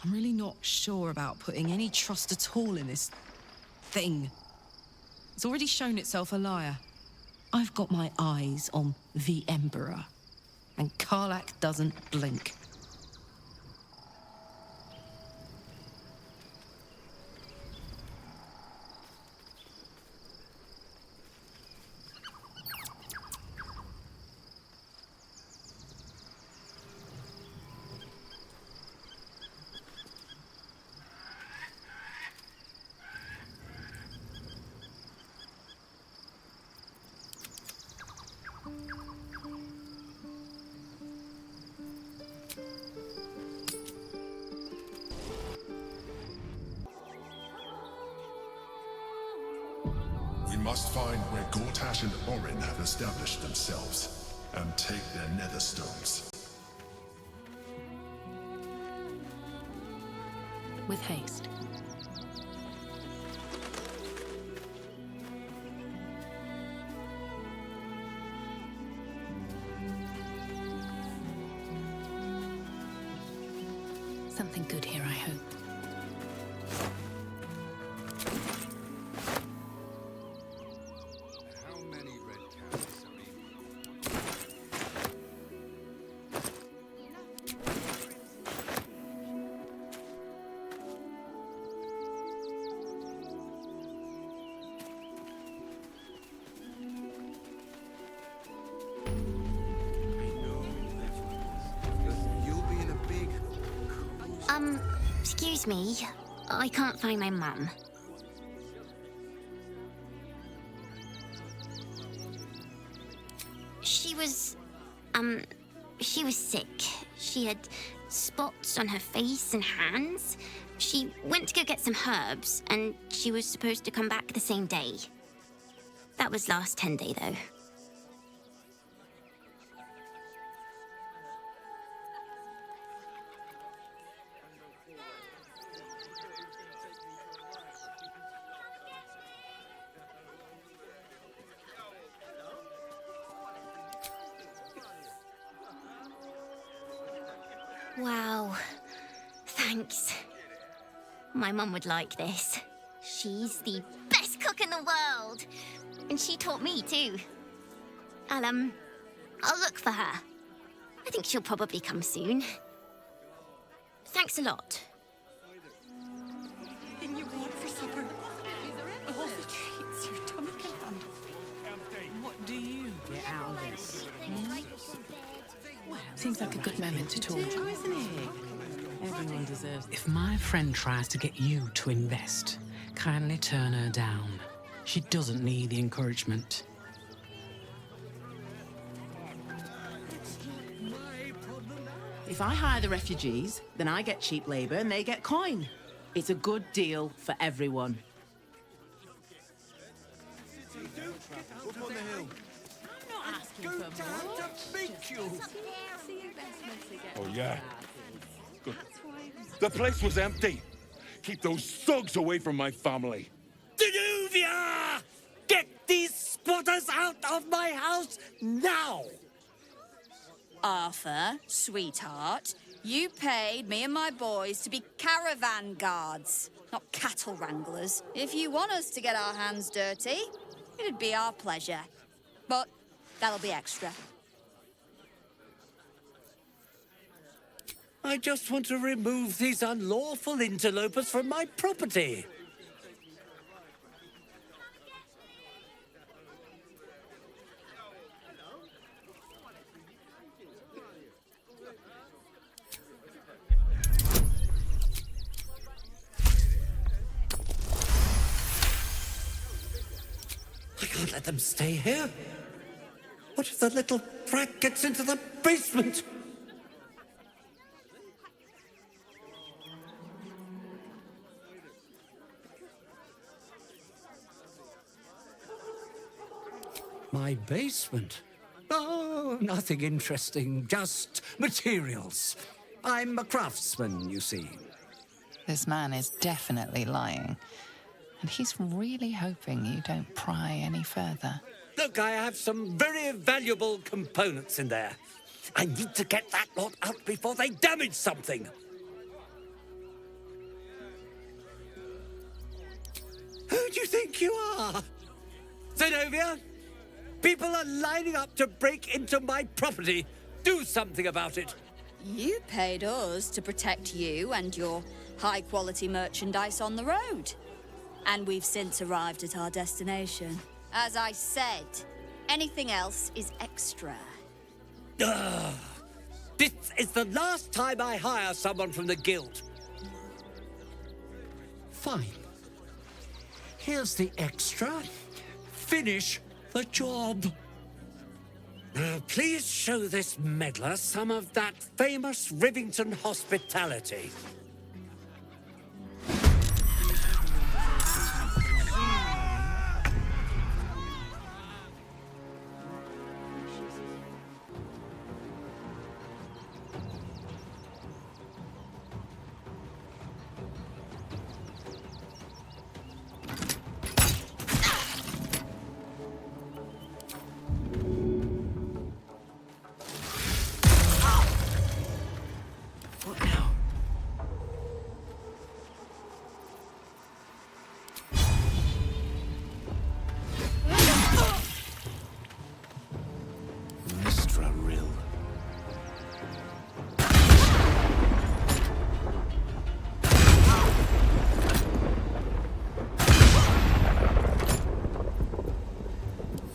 I'm really not sure about putting any trust at all in this thing. It's already shown itself a liar. I've got my eyes on the Emperor, and Karlach doesn't blink. We must find where Gortash and Orin have established themselves, and take their nether stones. With haste. Something good here, I hope. Excuse me. I can't find my mum. She was sick. She had spots on her face and hands. She went to go get some herbs, and she was supposed to come back the same day. That was last 10 day, though. Wow. Thanks. My mum would like this. She's the best cook in the world. And she taught me too. I'll look for her. I think she'll probably come soon. Thanks a lot. Anything you want for supper? All the treats your tummy can handle. What do you get out of this? Seems like a good moment to talk. Isn't it? Everyone deserves. If my friend tries to get you to invest, kindly turn her down. She doesn't need the encouragement. If I hire the refugees, then I get cheap labor and they get coin. It's a good deal for everyone. Up on the hill. I'm not asking for more. Oh, yeah? Good. The place was empty. Keep those thugs away from my family. Danuvia! Get these squatters out of my house now! Arthur, sweetheart, you paid me and my boys to be caravan guards, not cattle wranglers. If you want us to get our hands dirty, it'd be our pleasure. But that'll be extra. I just want to remove these unlawful interlopers from my property. I can't let them stay here. What if the little brat gets into the basement? My basement? Oh, nothing interesting, just materials. I'm a craftsman, you see. This man is definitely lying. And he's really hoping you don't pry any further. Look, I have some very valuable components in there. I need to get that lot out before they damage something. Who do you think you are? Zenobia? People are lining up to break into my property. Do something about it. You paid us to protect you and your high-quality merchandise on the road. And we've since arrived at our destination. As I said, anything else is extra. Ugh. This is the last time I hire someone from the guild. Fine. Here's the extra. Finish the job. Now, please show this meddler some of that famous Rivington hospitality.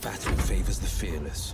Battle favors the fearless.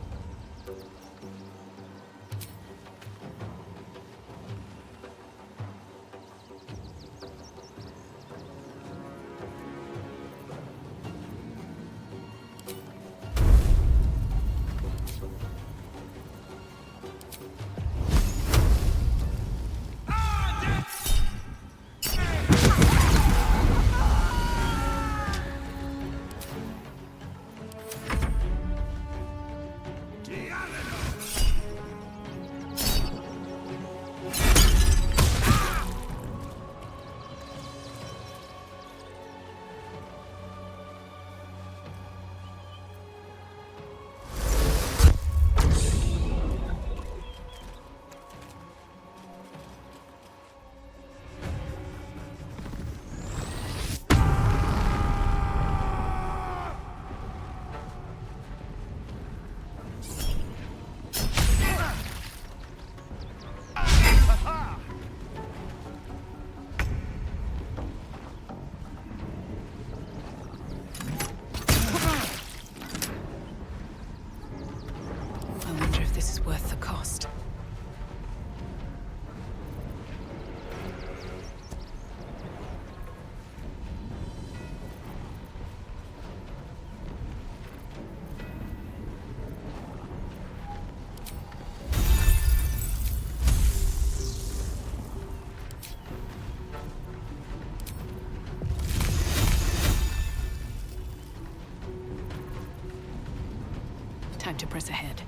Time to press ahead.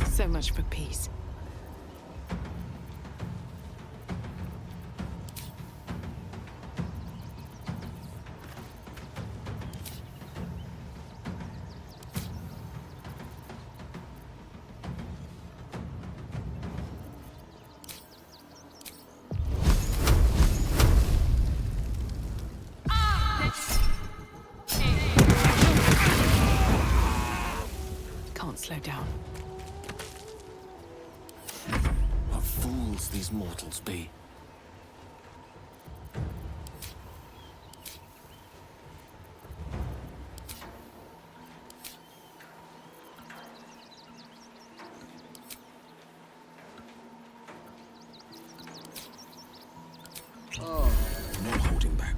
So much for peace. Can't slow down. What fools these mortals be. No holding back.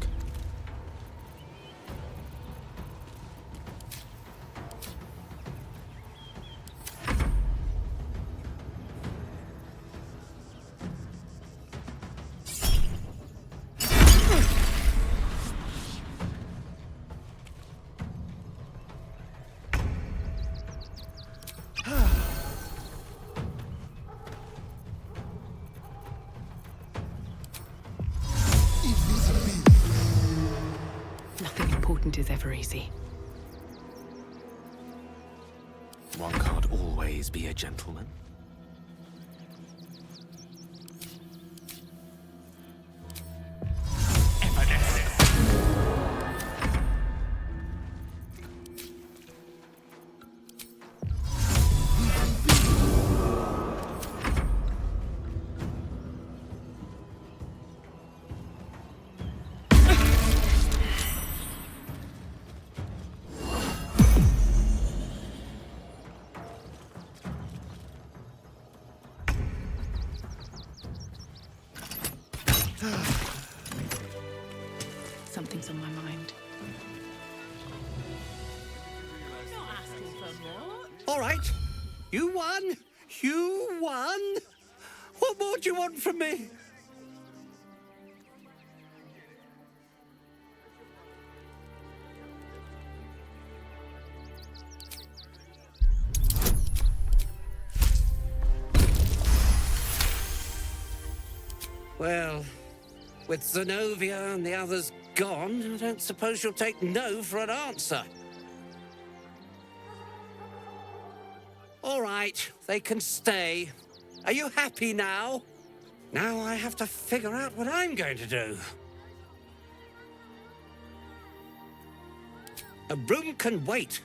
Nothing important is ever easy. One can't always be a gentleman. Something's on my mind. All right. You won. You won. What more do you want from me? Well, with Zenobia and the others gone, I don't suppose you'll take no for an answer. All right, they can stay. Are you happy now? Now I have to figure out what I'm going to do. A room can wait.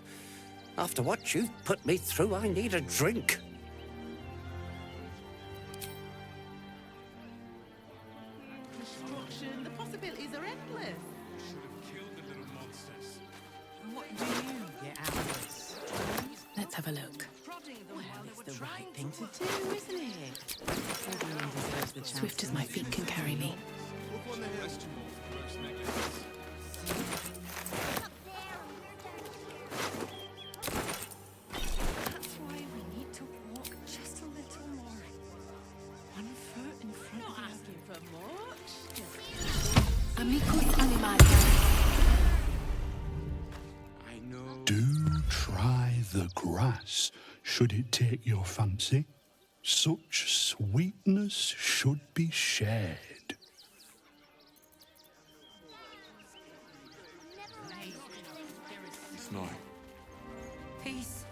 After what you've put me through, I need a drink. Destruction. The possibilities are endless. Should have killed the little monsters. And what do you get out of this? Let's have have a look. Well, it's the right thing to do, isn't it? Everyone deserves the chance. Swift as my feet can carry me. That's why we need to walk just a little more. One foot in front of the other. Asking for much. Amicus animalia. Do try the grass, should it take your fancy. Such sweetness should be shared. It's not. Peace.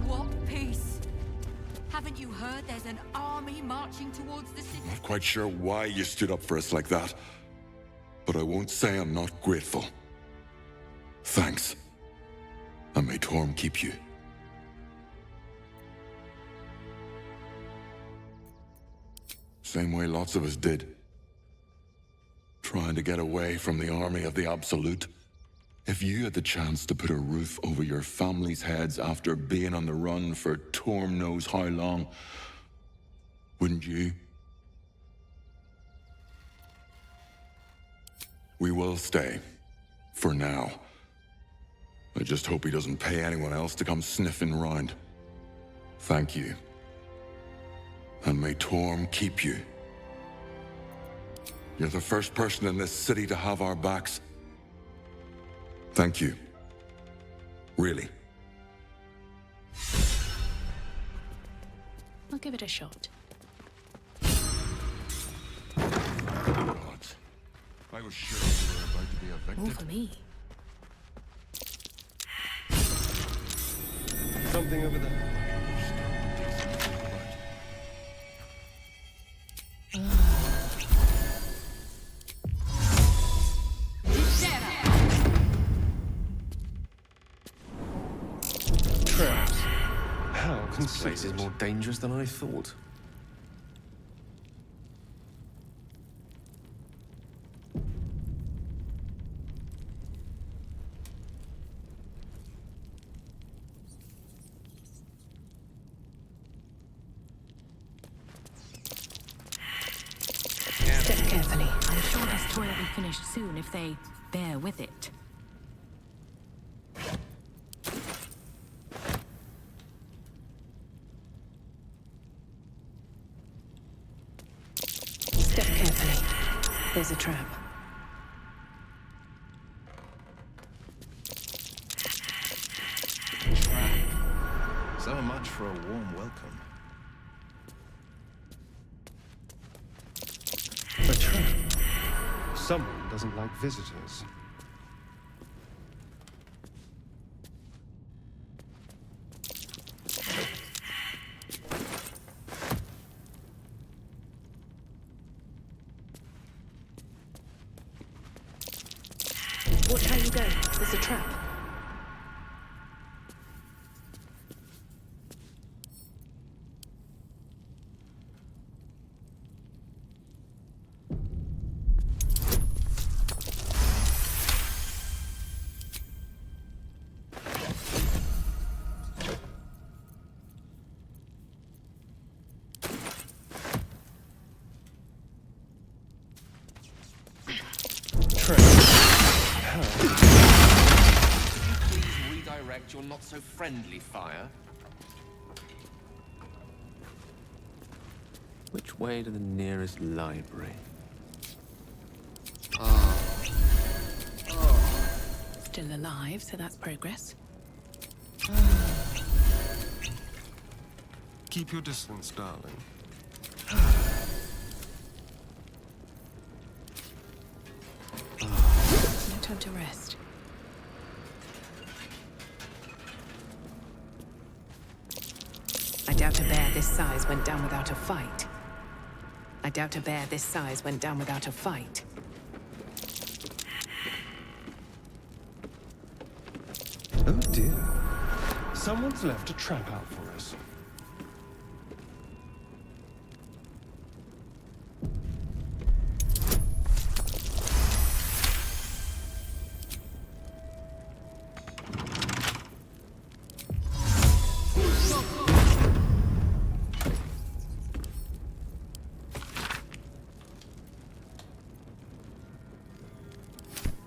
What peace? Haven't you heard there's an army marching towards the city? Not quite sure why you stood up for us like that, but I won't say I'm not grateful. Thanks. And may Torm keep you. Same way lots of us did. Trying to get away from the army of the Absolute. If you had the chance to put a roof over your family's heads after being on the run for Torm knows how long, wouldn't you? We will stay. For now. I just hope he doesn't pay anyone else to come sniffing round. Thank you. And may Torm keep you. You're the first person in this city to have our backs. Thank you. Really. I'll give it a shot. God. I was sure you were about to be evicted. More for me. Something over there. Traps. How this place is more dangerous than I thought. Step carefully. I'm sure this toy will be finished soon if they bear with it. Step carefully. There's a trap. So much for a warm welcome. A trap. Someone doesn't like visitors. Watch how you go. There's a trap. Please redirect your not-so-friendly fire. Which way to the nearest library? Still alive, so that's progress. Keep your distance, darling. No time to rest. I doubt a bear this size went down without a fight. I doubt a bear this size went down without a fight. Oh dear. Someone's left a trap out for us.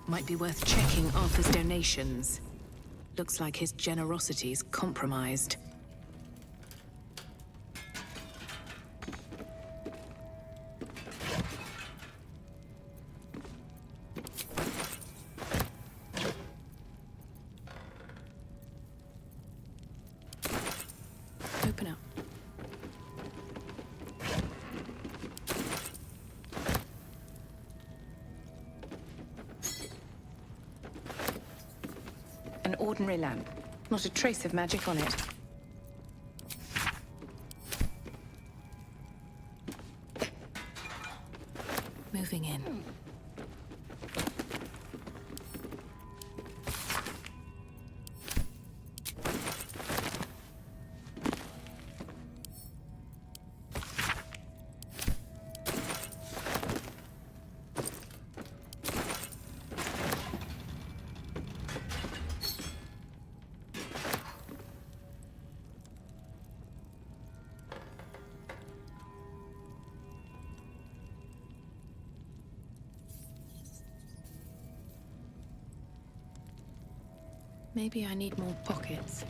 Might be worth checking Arthur's donations. Looks like his generosity's compromised. Open up. An ordinary lamp. Not a trace of magic on it. Moving in. Maybe I need more pockets.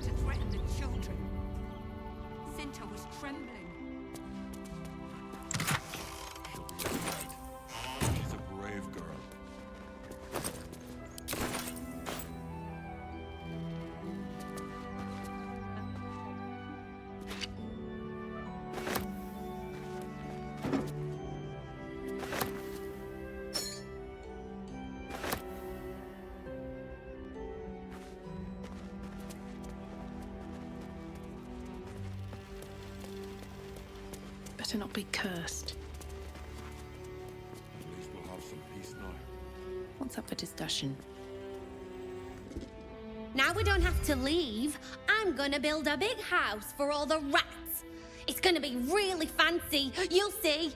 To threaten the children. Cinta was trembling. She's a brave girl. Better not be cursed. At least we'll have some peace now. What's up for discussion? Now we don't have to leave. I'm gonna build a big house for all the rats. It's gonna be really fancy. You'll see.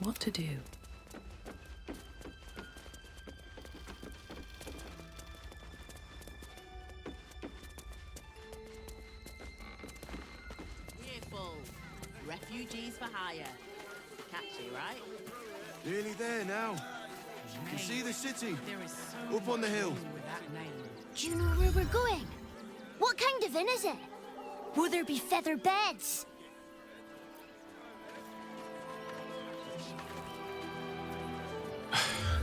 what to do. Fearful. Refugees for hire. Catchy, right? Nearly there now. You can see the city. Up on the hill. Do you know where we're going? What kind of inn is it? Will there be feather beds?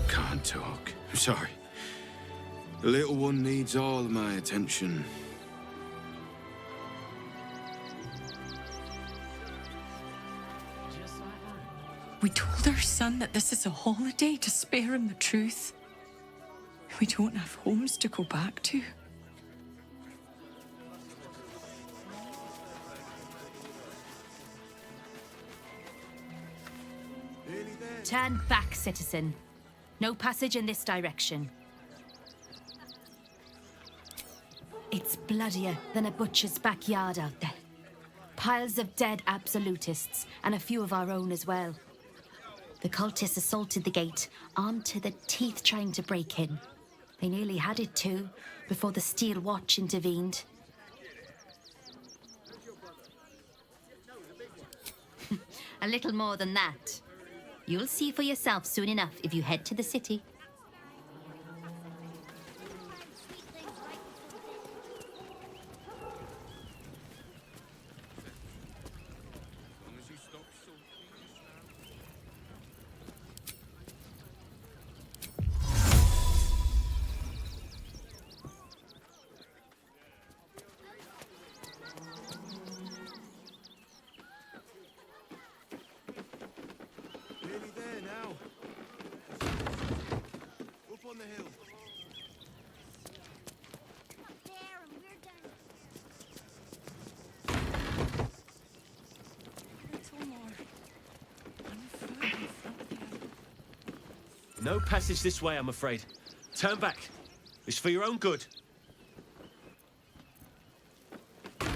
Can't talk. I'm sorry. The little one needs all my attention. We told our son that this is a holiday to spare him the truth. We don't have homes to go back to. Turn back, citizen. No passage in this direction. It's bloodier than a butcher's backyard out there. Piles of dead absolutists, and a few of our own as well. The cultists assaulted the gate, armed to the teeth trying to break in. They nearly had it too, before the Steel Watch intervened. A little more than that. You'll see for yourself soon enough if you head to the city. Nearly there now. Up on the hill. No passage this way, I'm afraid. Turn back. It's for your own good. I'm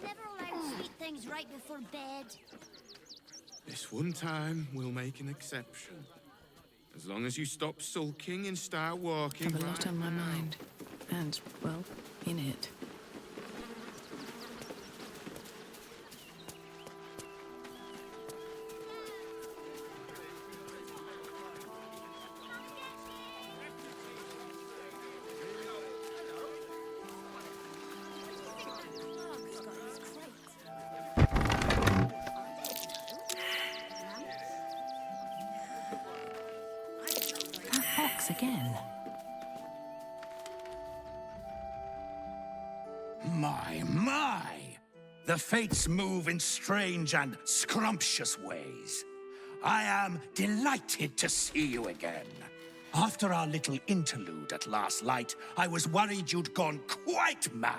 never allowed sweet things right before bed. This one time, we'll make an exception. As long as you stop sulking and start walking. I have a lot on my mind. And, well, in it. That box again. My! The fates move in strange and scrumptious ways. I am delighted to see you again. After our little interlude at last light, I was worried you'd gone quite mad.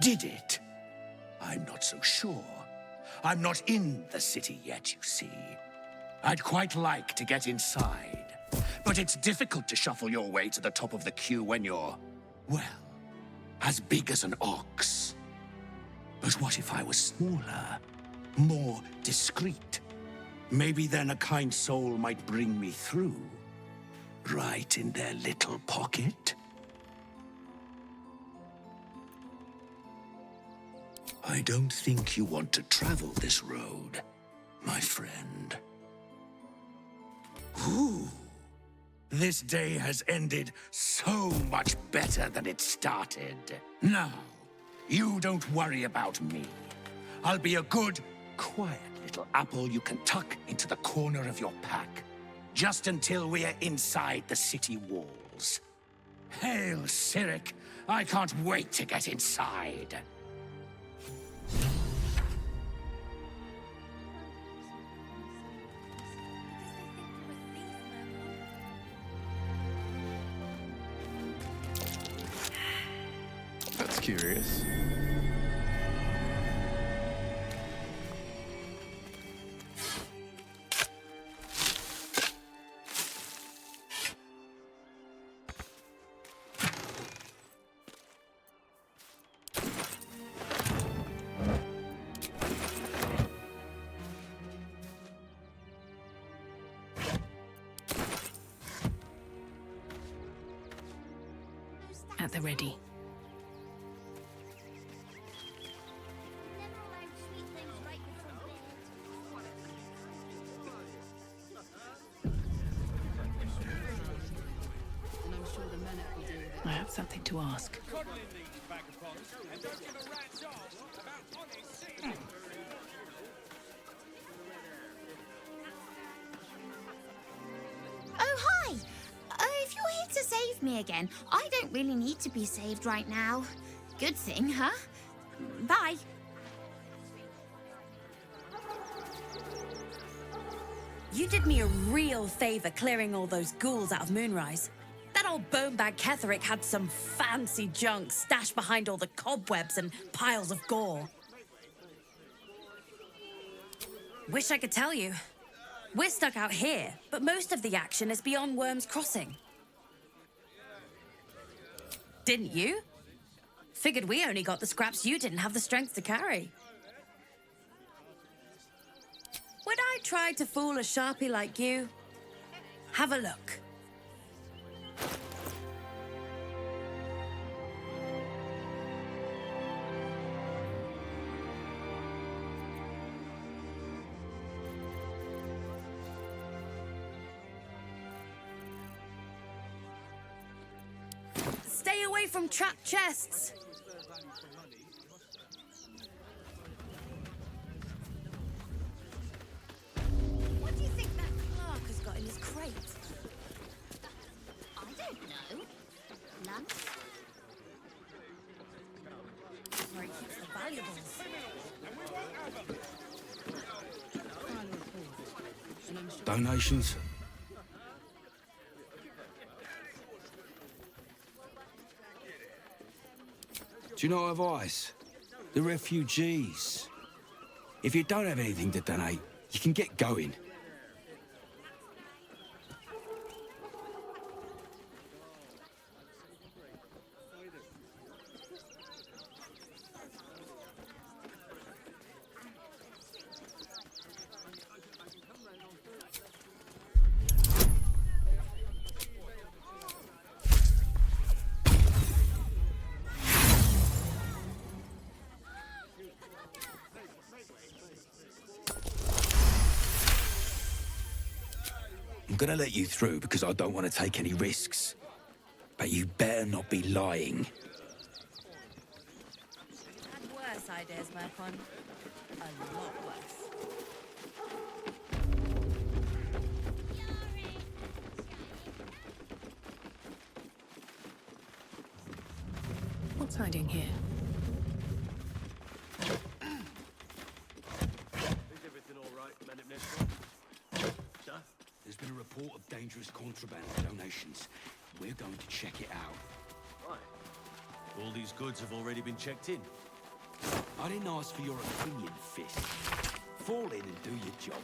Did it? I'm not so sure. I'm not in the city yet, you see. I'd quite like to get inside, but it's difficult to shuffle your way to the top of the queue when you're, well, as big as an ox. But what if I was smaller, more discreet? Maybe then a kind soul might bring me through, right in their little pocket. I don't think you want to travel this road, my friend. Ooh. This day has ended so much better than it started. Now, you don't worry about me. I'll be a good, quiet little apple you can tuck into the corner of your pack, just until we're inside the city walls. Hail, Cyric! I can't wait to get inside. That's curious. At the ready. I have something to ask. Oh, hi! If you're here to save me again, I don't really need to be saved right now. Good thing, huh? Bye. You did me a real favor clearing all those ghouls out of Moonrise. That old bonebag Ketherick had some fancy junk stashed behind all the cobwebs and piles of gore. Wish I could tell you. We're stuck out here, but most of the action is beyond Worm's Crossing. Didn't you? Figured we only got the scraps you didn't have the strength to carry. Would I try to fool a sharpie like you? Have a look. Stay away from trapped chests. What do you think that clerk has got in his crate? I don't know. None? Where he keeps the valuables. Donations? Do you know what advice? The refugees. If you don't have anything to donate, you can get going. I'm gonna let you through because I don't want to take any risks. But you better not be lying. Had worse ideas, Mercon. A lot worse. What's hiding here? There's been a report of dangerous contraband donations. We're going to check it out. Right. All these goods have already been checked in. I didn't ask for your opinion, Fist. Fall in and do your job.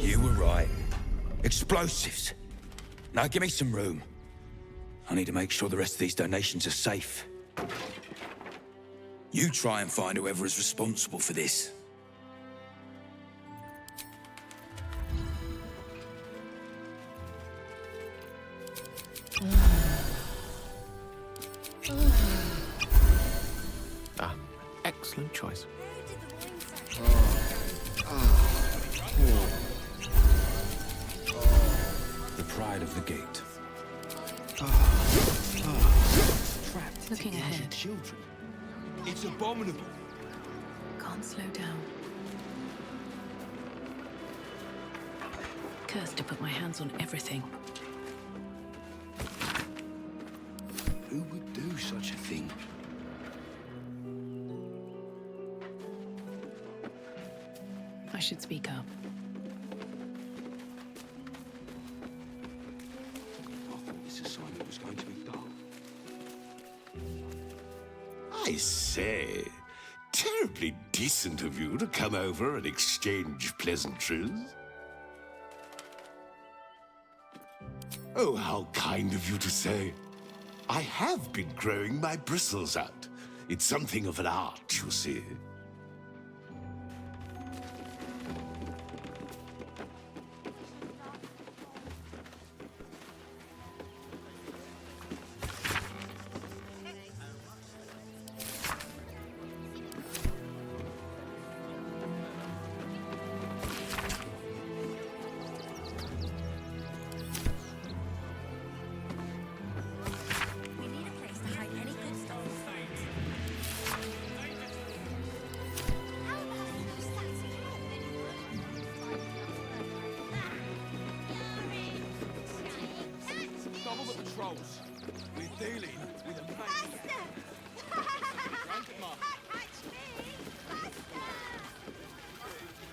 You were right. Explosives. Now give me some room. I need to make sure the rest of these donations are safe. You try and find whoever is responsible for this. Ah, excellent choice. The pride of the gate. Trapped Looking ahead. children. It's abominable. Can't slow down. Cursed to put my hands on everything. Who would do such a thing? I should speak up. I say, terribly decent of you to come over and exchange pleasantries. Oh, how kind of you to say. I have been growing my bristles out. It's something of an art, you see. We're dealing with a maniac.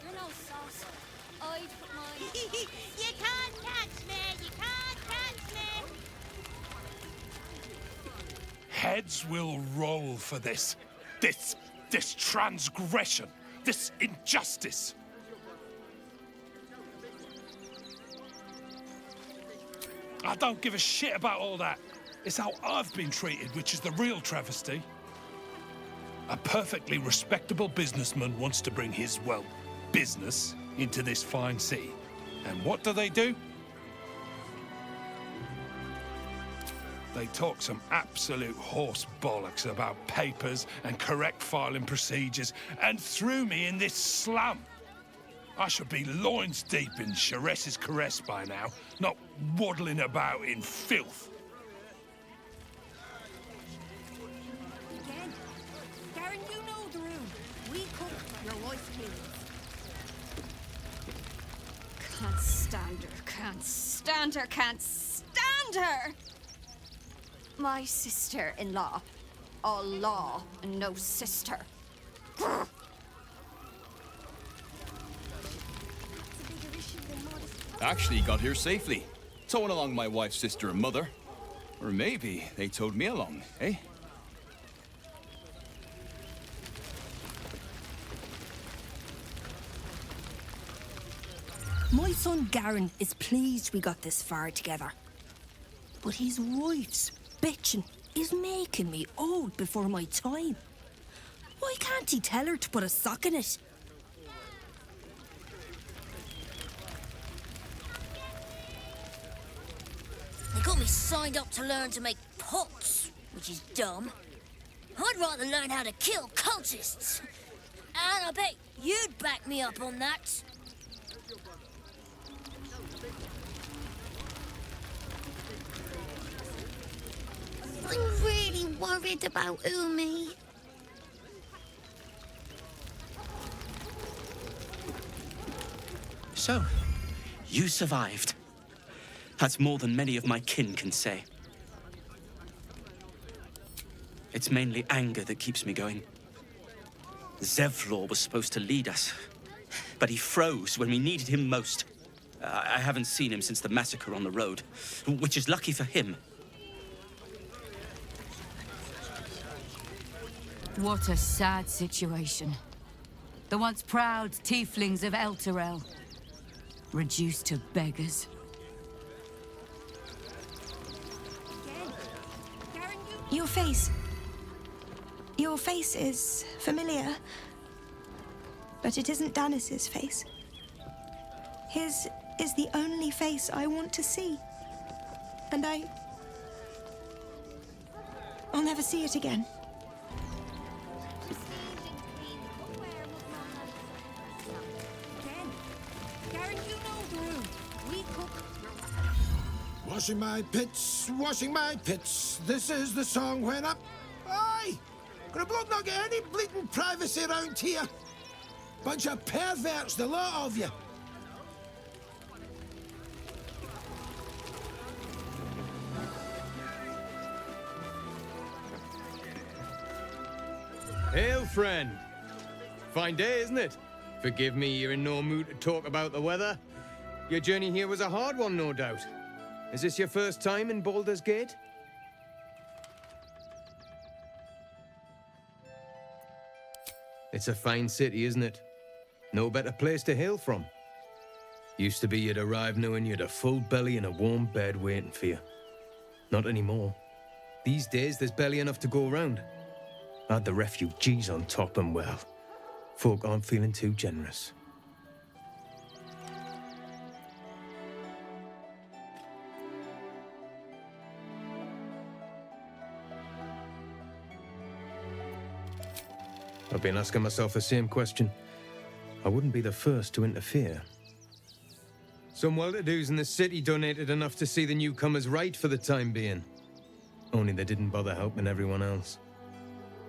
You're no sauce. I'd put mine. You can't catch me! You can't catch me! Heads will roll for this. This transgression. This injustice. I don't give a shit about all that. It's how I've been treated, which is the real travesty. A perfectly respectable businessman wants to bring his, well, business into this fine city. And what do? They talk some absolute horse bollocks about papers and correct filing procedures and threw me in this slum. I should be loins deep in Sharess's caress by now, not waddling about in filth. Again. Garen, you know the room. We cook, your wife cleans. Can't stand her, can't stand her, can't stand her! My sister-in-law. All law and no sister. Grr. Actually got here safely. Towing along my wife's sister and mother. Or maybe they towed me along, eh? My son Garen is pleased we got this far together. But his wife's bitching is making me old before my time. Why can't he tell her to put a sock in it? They got me signed up to learn to make pots, which is dumb. I'd rather learn how to kill cultists. And I bet you'd back me up on that. I'm really worried about Umi. So, you survived. That's more than many of my kin can say. It's mainly anger that keeps me going. Zevlor was supposed to lead us, but he froze when we needed him most. I haven't seen him since the massacre on the road, which is lucky for him. What a sad situation. The once proud tieflings of Elturel, reduced to beggars. Your face. Your face is familiar. But it isn't Danis's face. His is the only face I want to see. And I'll never see it again. Garen, you know the room. We cook. Washing my pits. This is the song when up. Aye! Could a bloke not get any bleeding privacy around here? Bunch of perverts, the lot of you. Hail, friend. Fine day, isn't it? Forgive me, you're in no mood to talk about the weather. Your journey here was a hard one, no doubt. Is this your first time in Baldur's Gate? It's a fine city, isn't it? No better place to hail from. Used to be you'd arrive knowing you'd a full belly and a warm bed waiting for you. Not anymore. These days, there's barely enough to go around. Add the refugees on top and, well, folk aren't feeling too generous. I've been asking myself the same question. I wouldn't be the first to interfere. Some well-to-dos in the city donated enough to see the newcomers right for the time being. Only they didn't bother helping everyone else.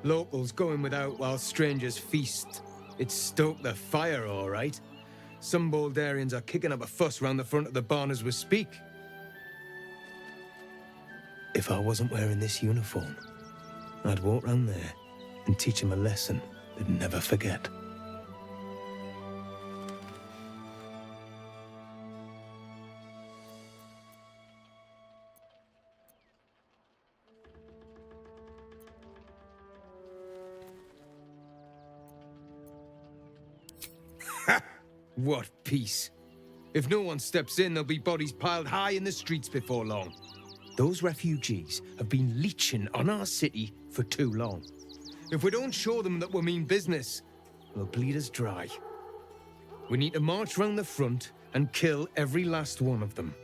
Locals going without while strangers feast. It stoked the fire, all right. Some Baldurians are kicking up a fuss round the front of the barn as we speak. If I wasn't wearing this uniform, I'd walk round there and teach him a lesson they'd never forget. Ha! What peace. If no one steps in, there'll be bodies piled high in the streets before long. Those refugees have been leeching on our city for too long. If we don't show them that we mean business, they'll bleed us dry. We need to march round the front and kill every last one of them.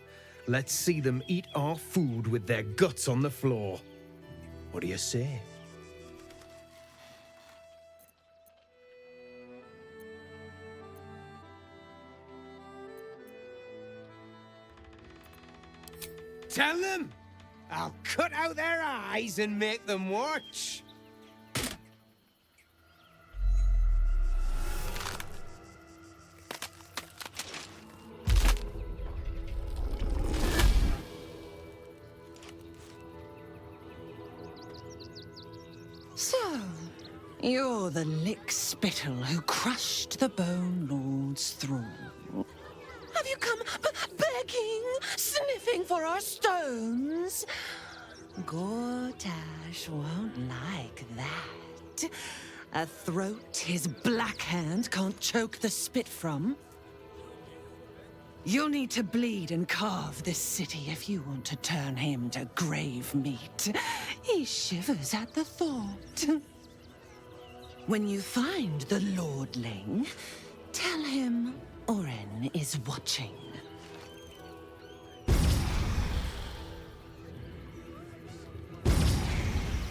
Let's see them eat our food with their guts on the floor. What do you say? Tell them! I'll cut out their eyes and make them watch! So, you're the lick-spittle who crushed the Bone Lord's thrall. Have you come begging, sniffing for our stones? Gortash won't like that. A throat his black hand can't choke the spit from. You'll need to bleed and carve this city if you want to turn him to grave meat. He shivers at the thought. When you find the Lordling, tell him Orin is watching.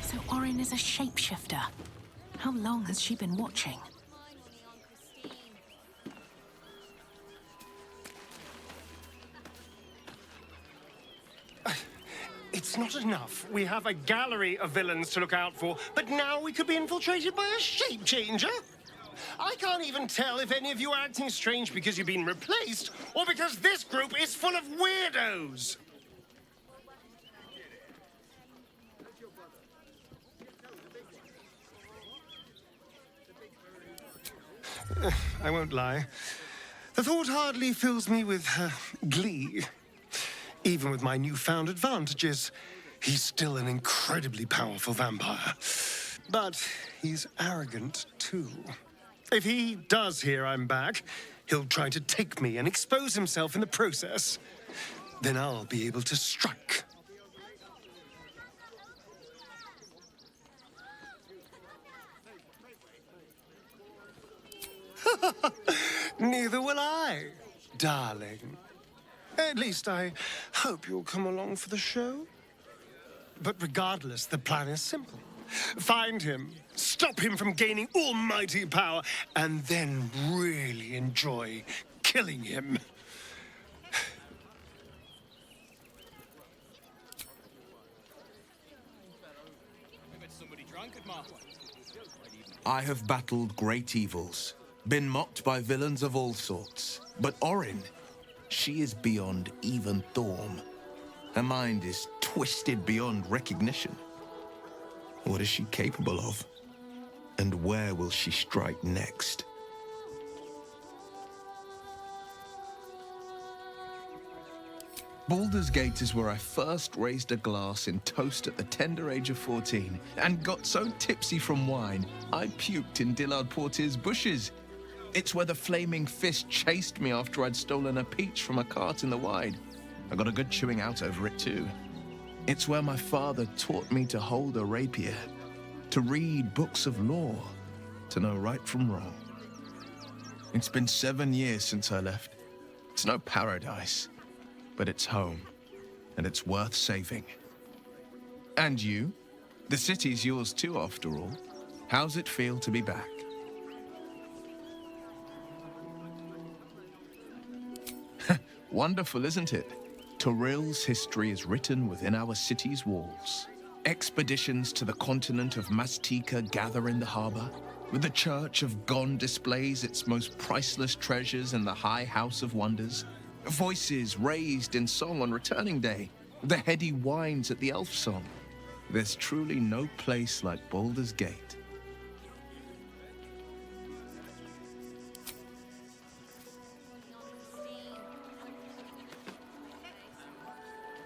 So Orin is a shapeshifter. How long has she been watching? It's not enough. We have a gallery of villains to look out for, but now we could be infiltrated by a shape changer? I can't even tell if any of you are acting strange because you've been replaced, or because this group is full of weirdos. I won't lie. The thought hardly fills me with glee. Even with my newfound advantages, he's still an incredibly powerful vampire. But he's arrogant, too. If he does hear I'm back, he'll try to take me and expose himself in the process. Then I'll be able to strike. Neither will I, darling. At least I hope you'll come along for the show. But regardless, the plan is simple. Find him, stop him from gaining almighty power, and then really enjoy killing him. I have battled great evils, been mocked by villains of all sorts. But Orin, she is beyond even Thorm. Her mind is twisted beyond recognition. What is she capable of? And where will she strike next? Baldur's Gate is where I first raised a glass in toast at the tender age of 14 and got so tipsy from wine, I puked in Dillard Portier's bushes. It's where the flaming fist chased me after I'd stolen a peach from a cart in the Wide. I got a good chewing out over it too. It's where my father taught me to hold a rapier, to read books of law, to know right from wrong. It's been 7 years since I left. It's no paradise, but it's home, and it's worth saving. And you? The city's yours too, after all. How's it feel to be back? Wonderful, isn't it? Torril's history is written within our city's walls. Expeditions to the continent of Mastika gather in the harbor. The Church of Gon displays its most priceless treasures in the High House of Wonders. Voices raised in song on returning day. The heady wines at the elf song. There's truly no place like Baldur's Gate.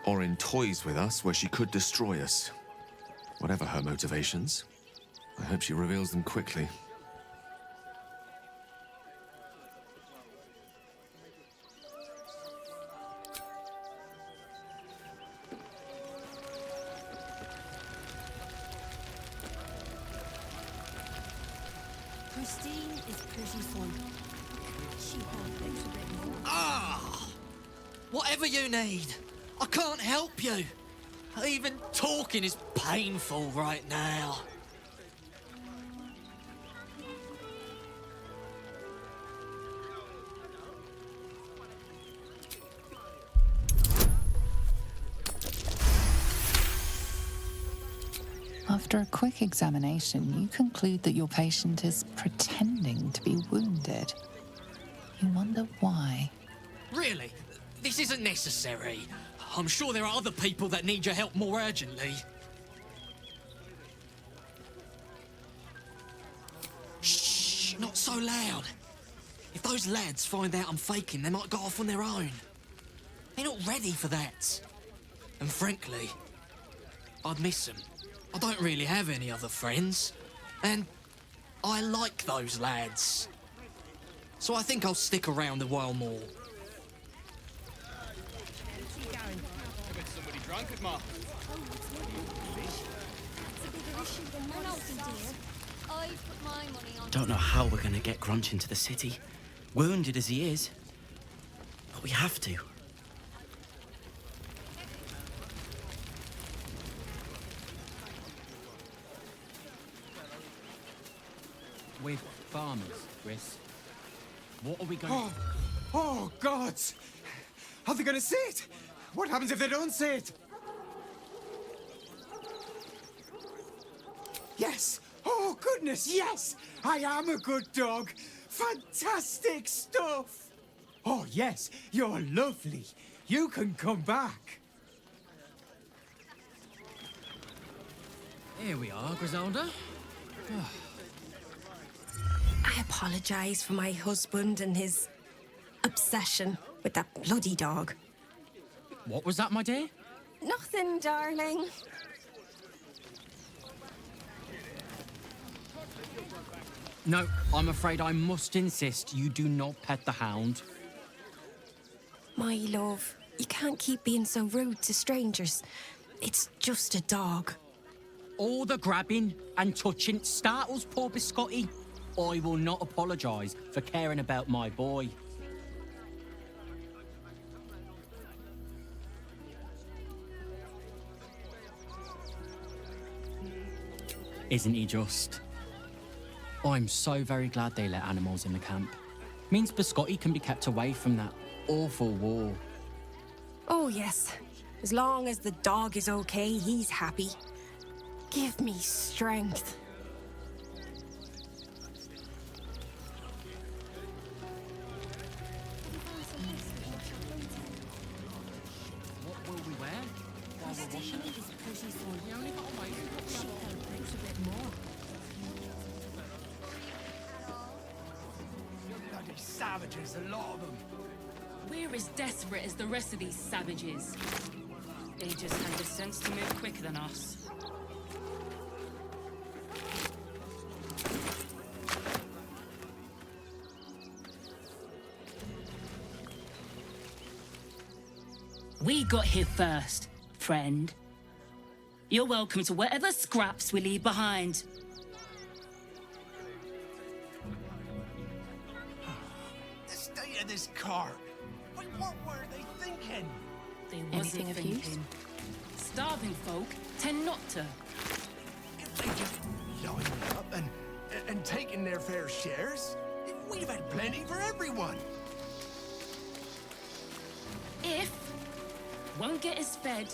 Orin toys with us where she could destroy us. Whatever her motivations, I hope she reveals them quickly. Christine is pretty fun. She helps a bit more. Ah! Whatever you need. I can't help you. Even talking is painful right now. After a quick examination, you conclude that your patient is pretending to be wounded. You wonder why. Really? This isn't necessary. I'm sure there are other people that need your help more urgently. Shh, not so loud. If those lads find out I'm faking, they might go off on their own. They're not ready for that. And frankly, I'd miss them. I don't really have any other friends. And I like those lads. So I think I'll stick around a while more. Somebody drunk at Ma. Don't know how we're gonna get Grunch into the city, wounded as he is. But we have to. We're farmers, Chris. What are we going to... Oh, gods! Are they going to see it? What happens if they don't see it? Yes! Oh, goodness, yes! I am a good dog. Fantastic stuff! Oh, yes, you're lovely. You can come back. Here we are, Griselda. I apologize for my husband and his obsession with that bloody dog. What was that, my dear? Nothing, darling. No, I'm afraid I must insist you do not pet the hound. My love, you can't keep being so rude to strangers. It's just a dog. All the grabbing and touching startles poor Biscotti. I will not apologise for caring about my boy. Isn't he just? I'm so very glad they let animals in the camp. Means Biscotti can be kept away from that awful war. Oh, yes. As long as the dog is okay, he's happy. Give me strength. What will we wear while we're washing? We only got away with a bit more. Bloody savages, a lot of them. We're as desperate as the rest of these savages. They just had the sense to move quicker than us. We got here first, friend. You're welcome to whatever scraps we leave behind. The state of this cart. But what were they thinking? They wasn't Anything of thinking. use? Starving folk tend not to. They just lining up and taking their fair shares. We'd have had plenty for everyone. If won't get us fed.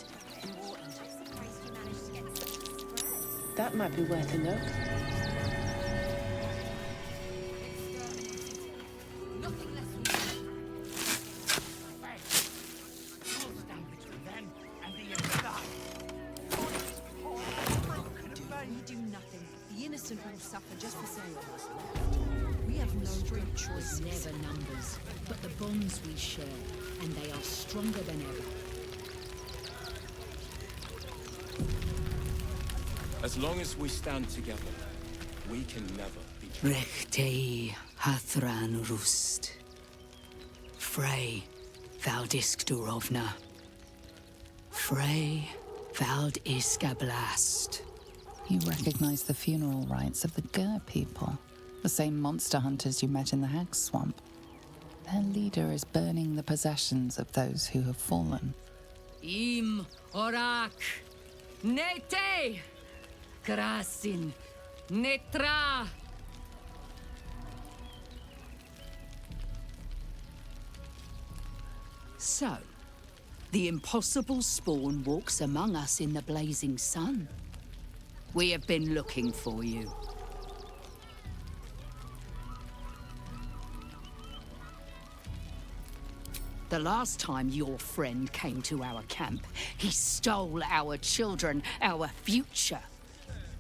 That might be worth a look. We do nothing. The innocent will suffer just the same. We have no great choice. Never numbers, but the bonds we share, and they are stronger than ever. As long as we stand together, we can never be Rechtei hathran rust. Frey valdisk durovna. Frey vald iska blast. You recognize the funeral rites of the Gur people, the same monster hunters you met in the Hag Swamp. Their leader is burning the possessions of those who have fallen. Im orak nete krasin netra. So, the impossible spawn walks among us in the blazing sun. We have been looking for you. The last time your friend came to our camp, he stole our children, our future.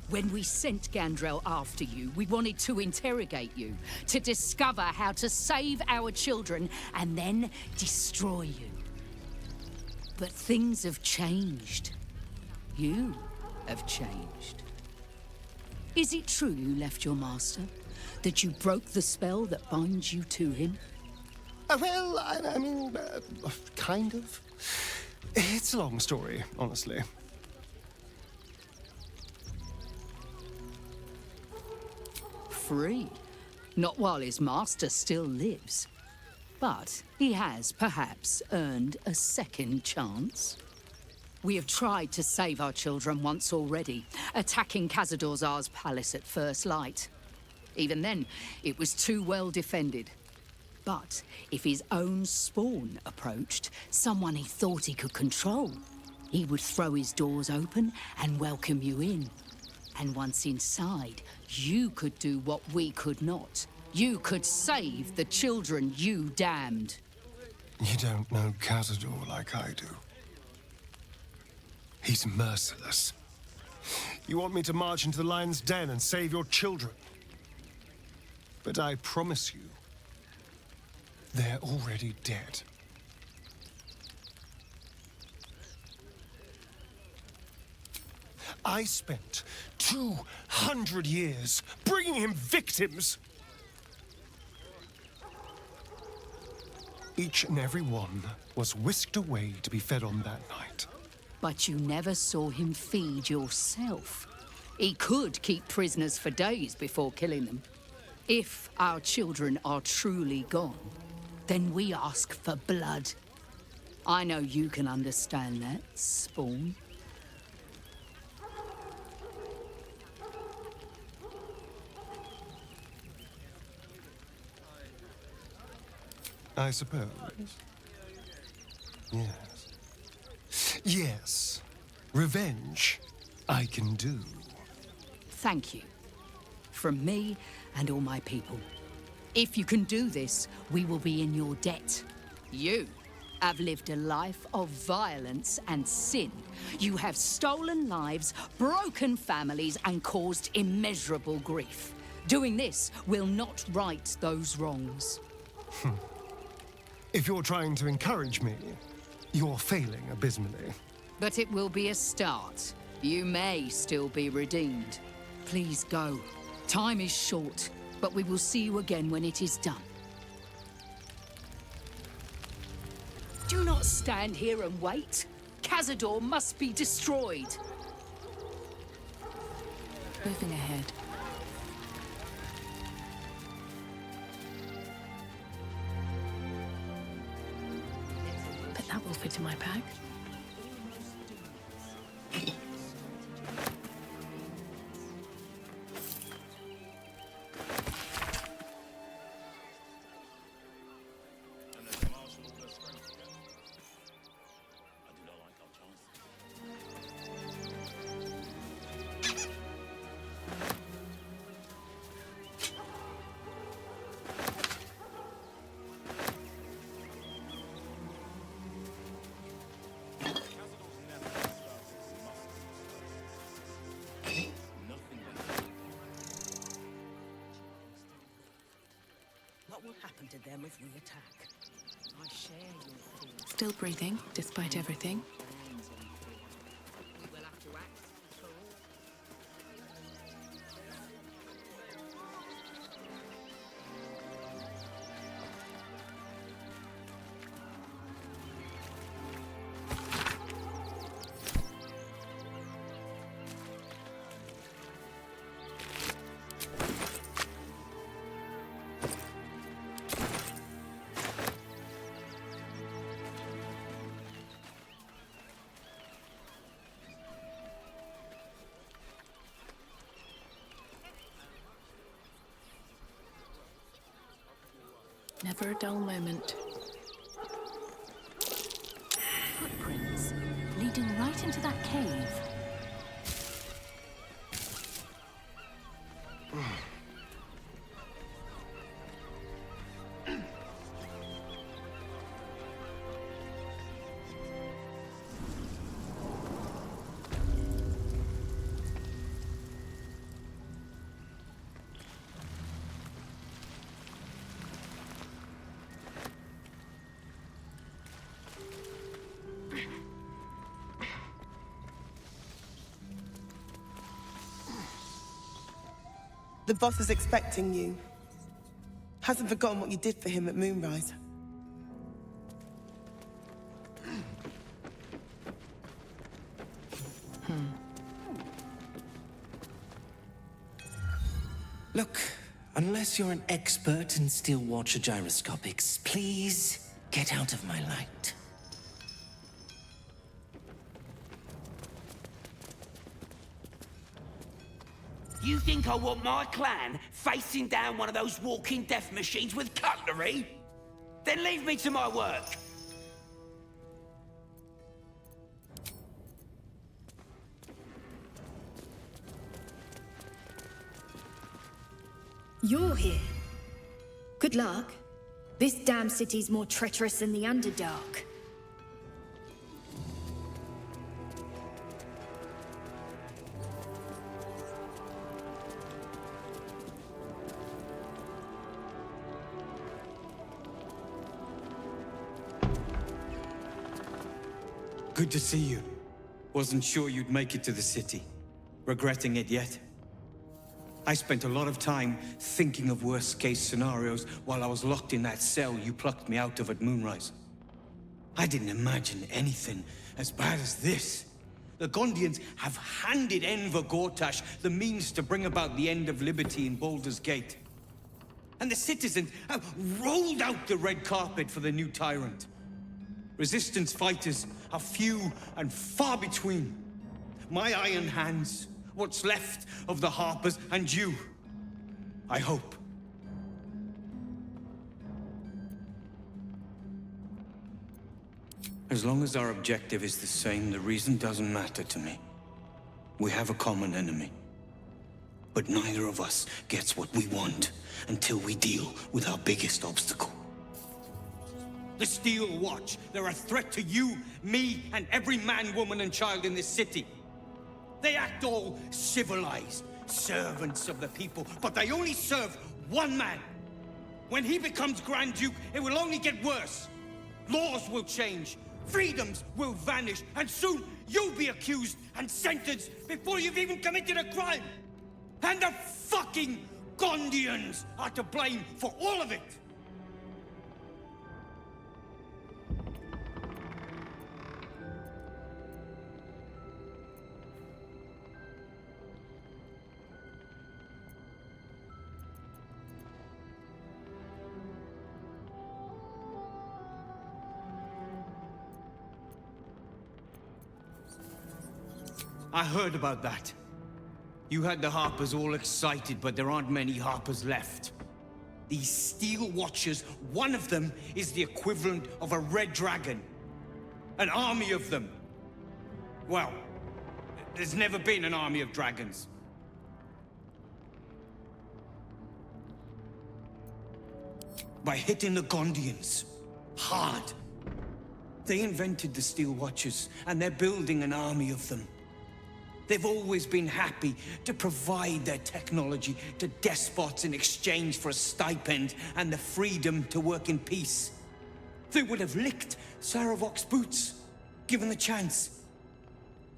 When we sent Gandrel after you, we wanted to interrogate you, to discover how to save our children and then destroy you. But things have changed. You have changed. Is it true you left your master? That you broke the spell that binds you to him? Well, I mean, kind of. It's a long story, honestly. Free. Not while his master still lives. But he has, perhaps, earned a second chance. We have tried to save our children once already, attacking Khazad-dûr's palace at first light. Even then, it was too well defended. But if his own spawn approached, someone he thought he could control, he would throw his doors open and welcome you in. And once inside, you could do what we could not. You could save the children you damned. You don't know Khazad-dûr like I do. He's merciless. You want me to march into the lion's den and save your children? But I promise you, they're already dead. I spent 200 years bringing him victims. Each and every one was whisked away to be fed on that night. But you never saw him feed yourself. He could keep prisoners for days before killing them. If our children are truly gone, then we ask for blood. I know you can understand that, Spawn. I suppose. Yes. Yes. Revenge, I can do. Thank you. From me and all my people. If you can do this, we will be in your debt. You have lived a life of violence and sin. You have stolen lives, broken families, and caused immeasurable grief. Doing this will not right those wrongs. If you're trying to encourage me, you're failing abysmally. But it will be a start. You may still be redeemed. Please go. Time is short, but we will see you again when it is done. Do not stand here and wait. Cazador must be destroyed. Moving ahead. But that will fit in my bag. What will happen to them if we attack? I share your fears. Still breathing, despite everything. We will have to act for all. Never a dull moment. Footprints leading right into that cave. The boss is expecting you. Hasn't forgotten what you did for him at Moonrise. Look, unless you're an expert in steel watcher gyroscopics, please get out of my light. You think I want my clan facing down one of those walking death machines with cutlery? Then leave me to my work. You're here. Good luck. This damn city's more treacherous than the Underdark. Good to see you. Wasn't sure you'd make it to the city. Regretting it yet? I spent a lot of time thinking of worst-case scenarios while I was locked in that cell you plucked me out of at Moonrise. I didn't imagine anything as bad as this. The Gondians have handed Enver Gortash the means to bring about the end of liberty in Baldur's Gate. And the citizens have rolled out the red carpet for the new tyrant. Resistance fighters are few and far between. My iron hands, what's left of the Harpers, and you, I hope. As long as our objective is the same, the reason doesn't matter to me. We have a common enemy. But neither of us gets what we want until we deal with our biggest obstacle. The Steel Watch. They're a threat to you, me, and every man, woman, and child in this city. They act all civilized, servants of the people, but they only serve one man. When he becomes Grand Duke, it will only get worse. Laws will change. Freedoms will vanish. And soon you'll be accused and sentenced before you've even committed a crime. And the fucking Gondians are to blame for all of it. I heard about that. You had the Harpers all excited, but there aren't many Harpers left. These Steel Watchers, one of them is the equivalent of a red dragon. An army of them. Well, there's never been an army of dragons. By hitting the Gondians hard. They invented the Steel Watchers, and they're building an army of them. They've always been happy to provide their technology to despots in exchange for a stipend and the freedom to work in peace. They would have licked Saravok's boots, given the chance.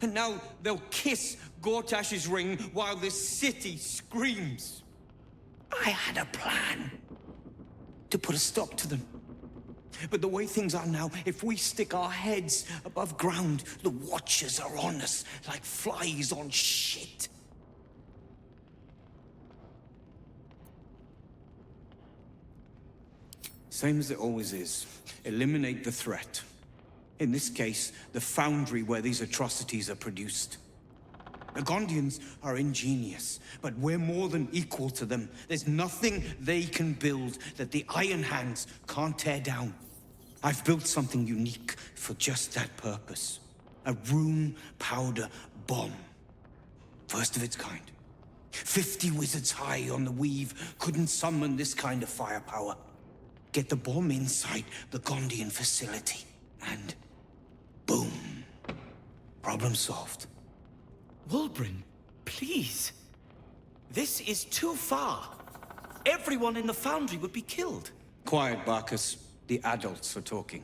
And now they'll kiss Gortash's ring while this city screams. I had a plan to put a stop to them. But the way things are now, if we stick our heads above ground, the Watchers are on us like flies on shit. Same as it always is. Eliminate the threat. In this case, the foundry where these atrocities are produced. The Gondians are ingenious, but we're more than equal to them. There's nothing they can build that the Iron Hands can't tear down. I've built something unique for just that purpose. A rune powder bomb. First of its kind. 50 wizards high on the weave couldn't summon this kind of firepower. Get the bomb inside the Gondian facility, and boom. Problem solved. Wulbren, please. This is too far. Everyone in the foundry would be killed. Quiet, Barcus. The adults are talking.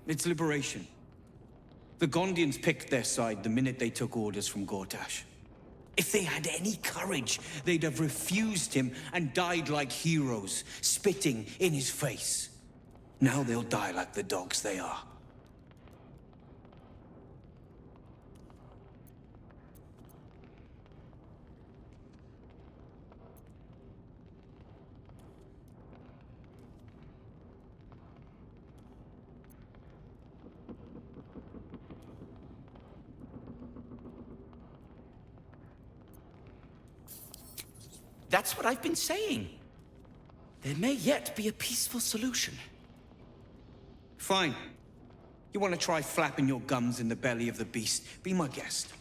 It's liberation. The Gondians picked their side the minute they took orders from Gortash. If they had any courage, they'd have refused him and died like heroes, spitting in his face. Now they'll die like the dogs they are. That's what I've been saying. There may yet be a peaceful solution. Fine. You want to try flapping your gums in the belly of the beast? Be my guest.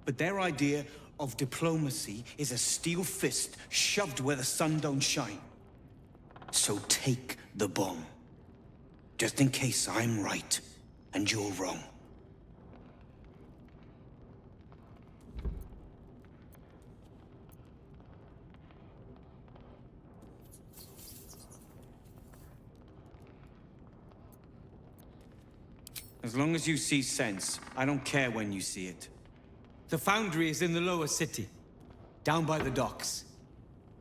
But their idea of diplomacy is a steel fist shoved where the sun don't shine. So take the bomb. Just in case I'm right and you're wrong. As long as you see sense, I don't care when you see it. The foundry is in the lower city, down by the docks.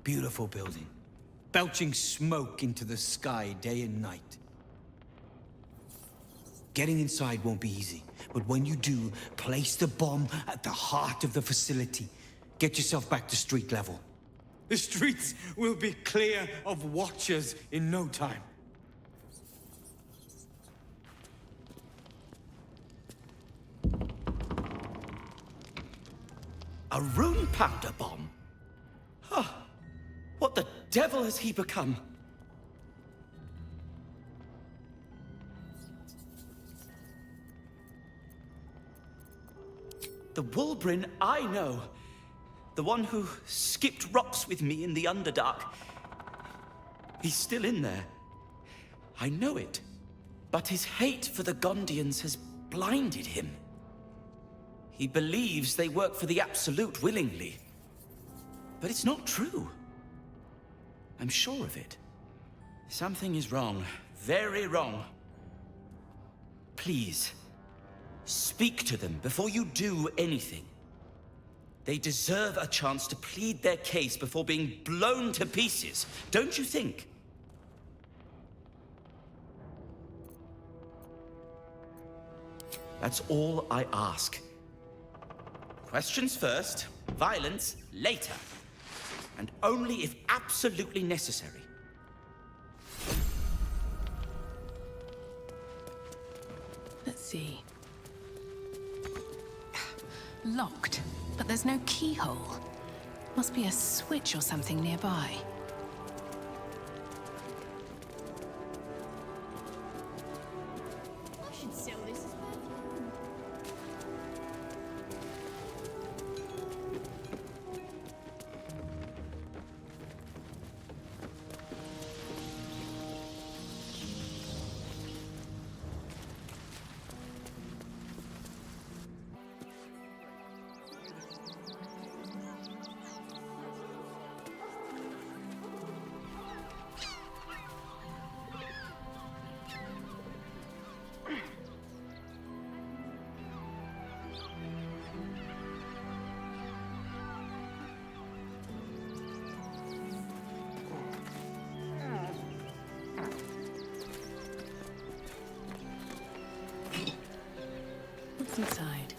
Beautiful building, belching smoke into the sky day and night. Getting inside won't be easy, but when you do, place the bomb at the heart of the facility. Get yourself back to street level. The streets will be clear of Watchers in no time. A rune powder bomb? Huh. What the devil has he become? The Wulbren I know. The one who skipped rocks with me in the Underdark. He's still in there. I know it. But his hate for the Gondians has blinded him. He believes they work for the Absolute willingly. But it's not true. I'm sure of it. Something is wrong. Very wrong. Please, speak to them before you do anything. They deserve a chance to plead their case before being blown to pieces, don't you think? That's all I ask. Questions first, violence later. And only if absolutely necessary. Let's see. Locked, but there's no keyhole. Must be a switch or something nearby. I should sell this as perfume. What's inside?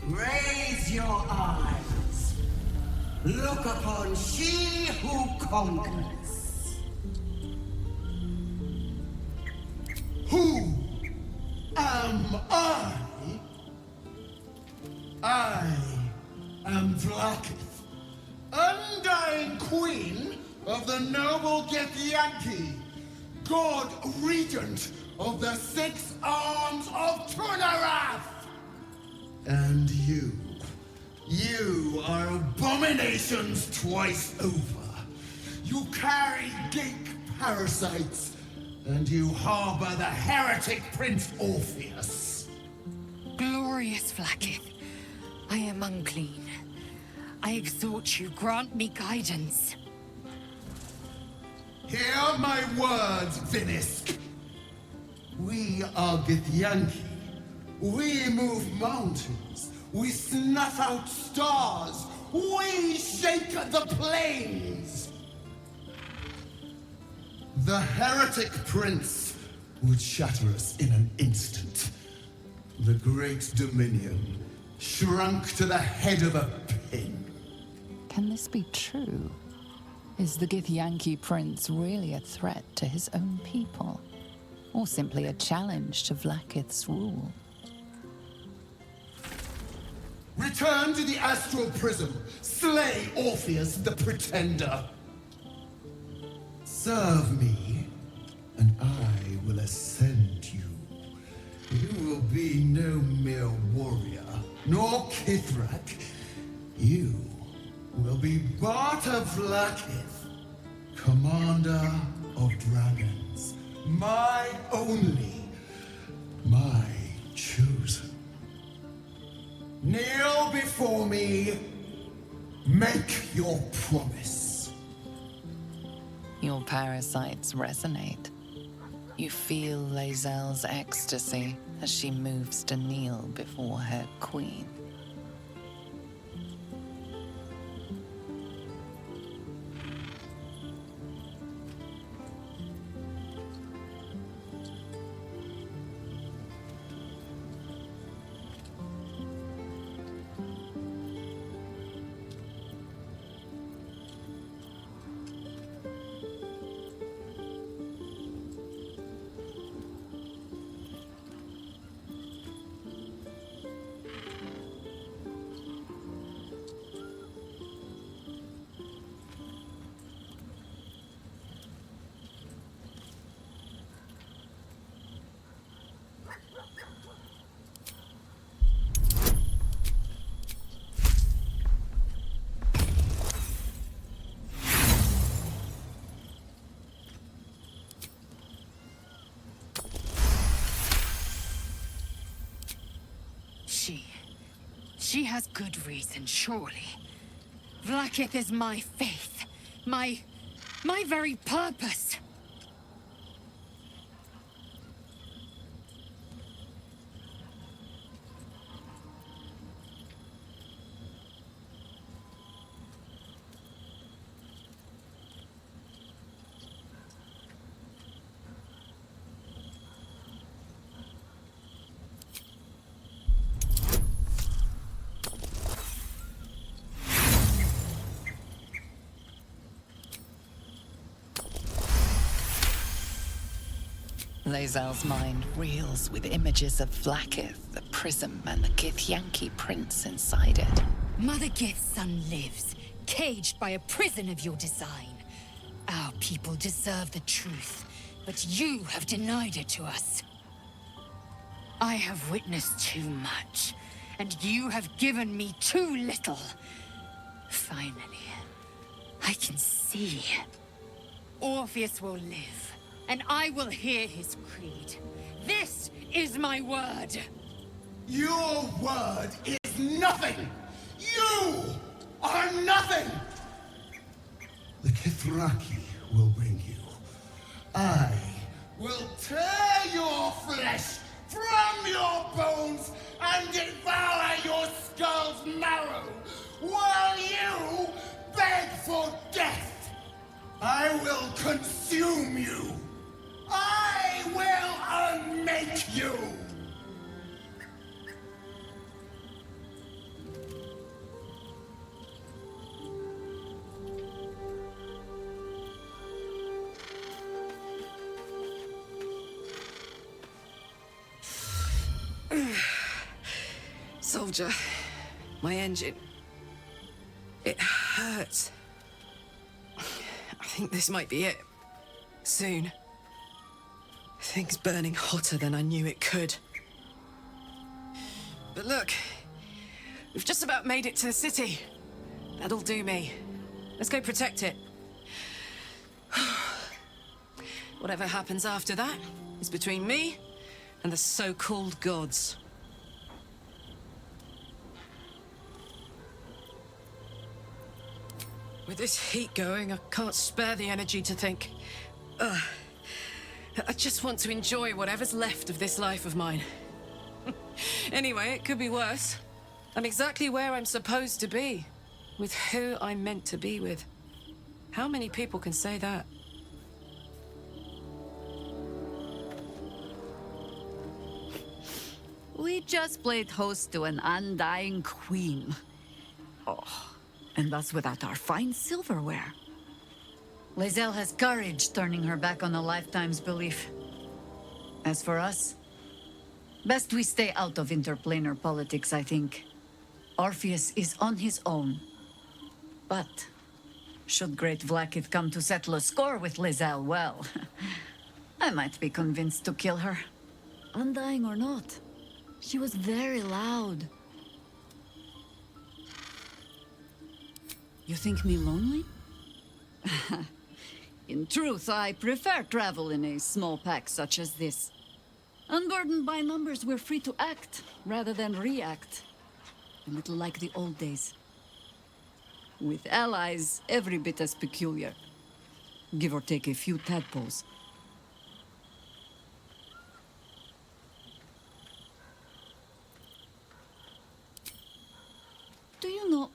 Raise your eyes. Look upon she who conquers. Who am I? I am Vlaakith, undying queen of the noble Githyanki, god regent of the 6 arms of Tunarath. And you are abominations twice over. You carry gink parasites, and you harbor the heretic Prince Orpheus. Glorious Vlaakith, I am unclean. I exhort you, grant me guidance. Hear my words, Vinisk. We are Githyanki. We move mountains. We snuff out stars. We shake the plains. The heretic prince would shatter us in an instant. The great dominion shrunk to the head of a pin. Can this be true? Is the Githyanki prince really a threat to his own people? Or simply a challenge to Vlaakith's rule? Return to the astral prism. Slay Orpheus the Pretender. Serve me, and I will ascend you. You will be no mere warrior, nor Kithrak. You will be Barta Vlaakith, commander of dragons. My only, my chosen. Kneel before me. Make your promise. Your parasites resonate. You feel Lae'zel's ecstasy as she moves to kneel before her queen. She has good reason, surely. Vlaakith is my faith. My very purpose. Lae'zel's mind reels with images of Vlaakith, the prism, and the Githyanki prince inside it. Mother Gith's son lives, caged by a prison of your design. Our people deserve the truth, but you have denied it to us. I have witnessed too much, and you have given me too little. Finally, I can see. Orpheus will live. And I will hear his creed. This is my word. Your word is nothing. You are nothing. The Kithraki will bring you. I will tear your flesh from your bones and devour your skull's marrow while you beg for death. I will consume you. I will unmake you! Soldier, my engine... it hurts. I think this might be it. Soon. Things burning hotter than I knew it could. But look, we've just about made it to the city. That'll do me. Let's go protect it. Whatever happens after that is between me and the so-called gods. With this heat going, I can't spare the energy to think. I just want to enjoy whatever's left of this life of mine. Anyway, it could be worse. I'm exactly where I'm supposed to be, with who I'm meant to be with. How many people can say that? We just played host to an undying queen. Oh, and that's without our fine silverware. Lae'zel has courage turning her back on a lifetime's belief. As for us, best we stay out of interplanar politics, I think. Orpheus is on his own. But should great Vlaakith come to settle a score with Lae'zel, well, I might be convinced to kill her. Undying or not, she was very loud. You think me lonely? In truth, I prefer travel in a small pack such as this. Unburdened by numbers, we're free to act rather than react. A little like the old days. With allies every bit as peculiar. Give or take a few tadpoles. Do you know,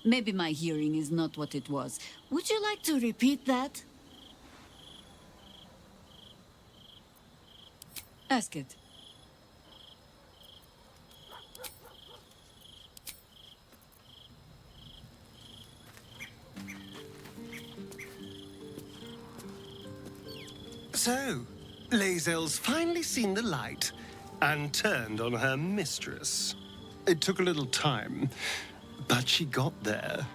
maybe my hearing is not what it was. Would you like to repeat that? Ask it. So, Lae'zel's finally seen the light and turned on her mistress. It took a little time, but she got there.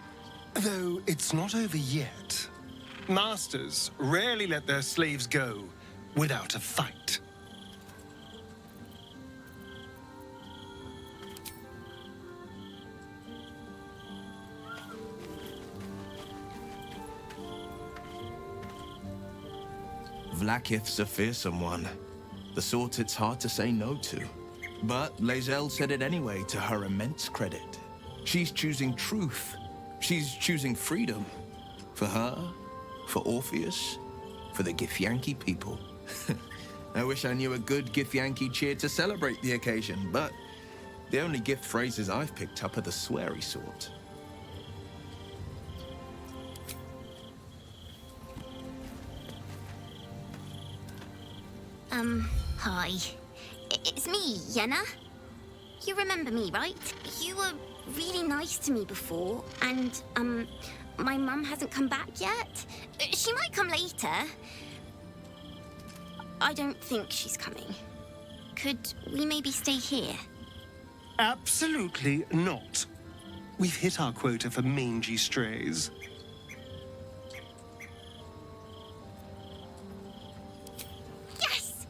Though it's not over yet. Masters rarely let their slaves go without a fight. Vlaakith's a fearsome one. The sort it's hard to say no to. But Lae'zel said it anyway, to her immense credit. She's choosing truth. She's choosing freedom. For her, for Orpheus, for the Githyanki people. I wish I knew a good Githyanki cheer to celebrate the occasion, but the only gift phrases I've picked up are the sweary sort. Hi. It's me, Yenna. You remember me, right? You were really nice to me before, and, my mum hasn't come back yet. She might come later. I don't think she's coming. Could we maybe stay here? Absolutely not. We've hit our quota for mangy strays. Yes!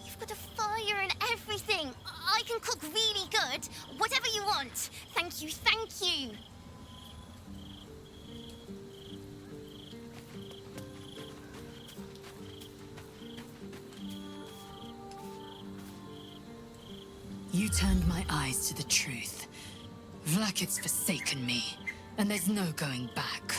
You've got a fire and everything. I can cook really good. Whatever you want. Thank you, thank you. You turned my eyes to the truth. Vlaakith's forsaken me, and there's no going back.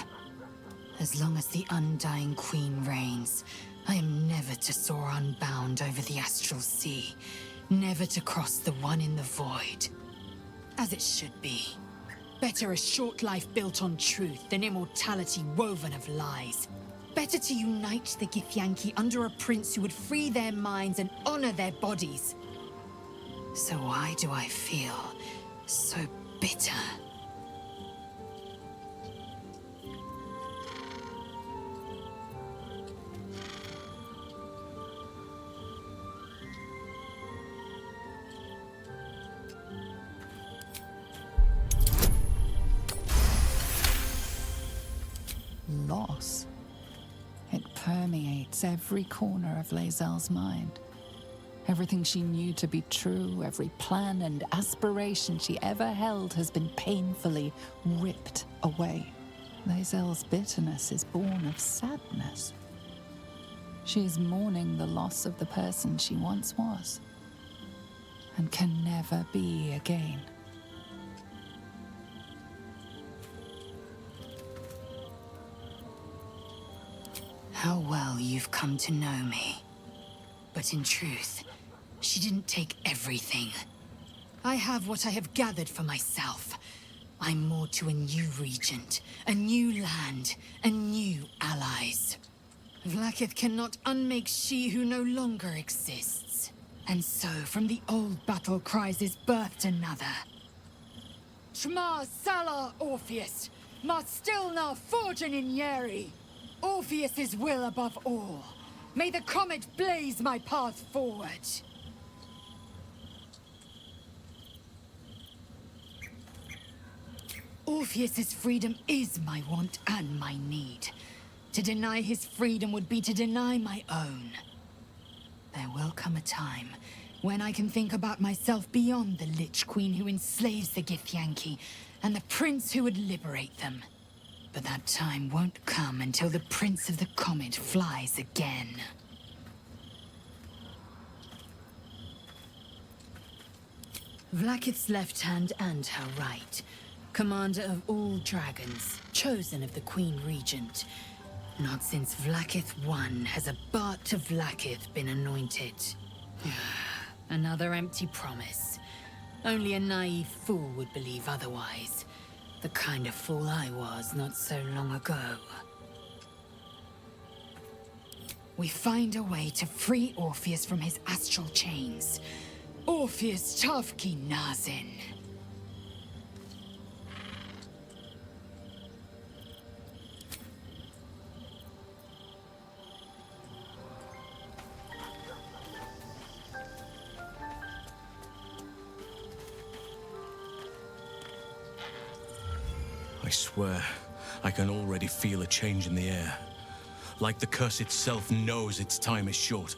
As long as the Undying Queen reigns, I am never to soar unbound over the astral sea, never to cross the one in the void. As it should be. Better a short life built on truth than immortality woven of lies. Better to unite the Githyanki under a prince who would free their minds and honor their bodies. So why do I feel so bitter? Loss. It permeates every corner of Lae'zel's mind. Everything she knew to be true, every plan and aspiration she ever held has been painfully ripped away. Lae'zel's bitterness is born of sadness. She is mourning the loss of the person she once was, and can never be again. How well you've come to know me. But in truth, she didn't take everything. I have what I have gathered for myself. I'm more to a new regent, a new land, and new allies. Vlaakith cannot unmake she who no longer exists. And so, from the old battle cries is birthed another. Shma Salar Orpheus, Ma Stilna Fortune in Yeri. Orpheus's will above all. May the comet blaze my path forward. Orpheus's freedom is my want and my need. To deny his freedom would be to deny my own. There will come a time when I can think about myself beyond the Lich Queen who enslaves the Githyanki and the prince who would liberate them. But that time won't come until the Prince of the Comet flies again. Vlakith's left hand and her right. Commander of all dragons, chosen of the Queen Regent. Not since Vlakith I has a Bart to Vlakith been anointed. Another empty promise. Only a naive fool would believe otherwise. The kind of fool I was not so long ago. We find a way to free Orpheus from his astral chains. Orpheus Tavki Nazin. I swear, I can already feel a change in the air. Like the curse itself knows its time is short.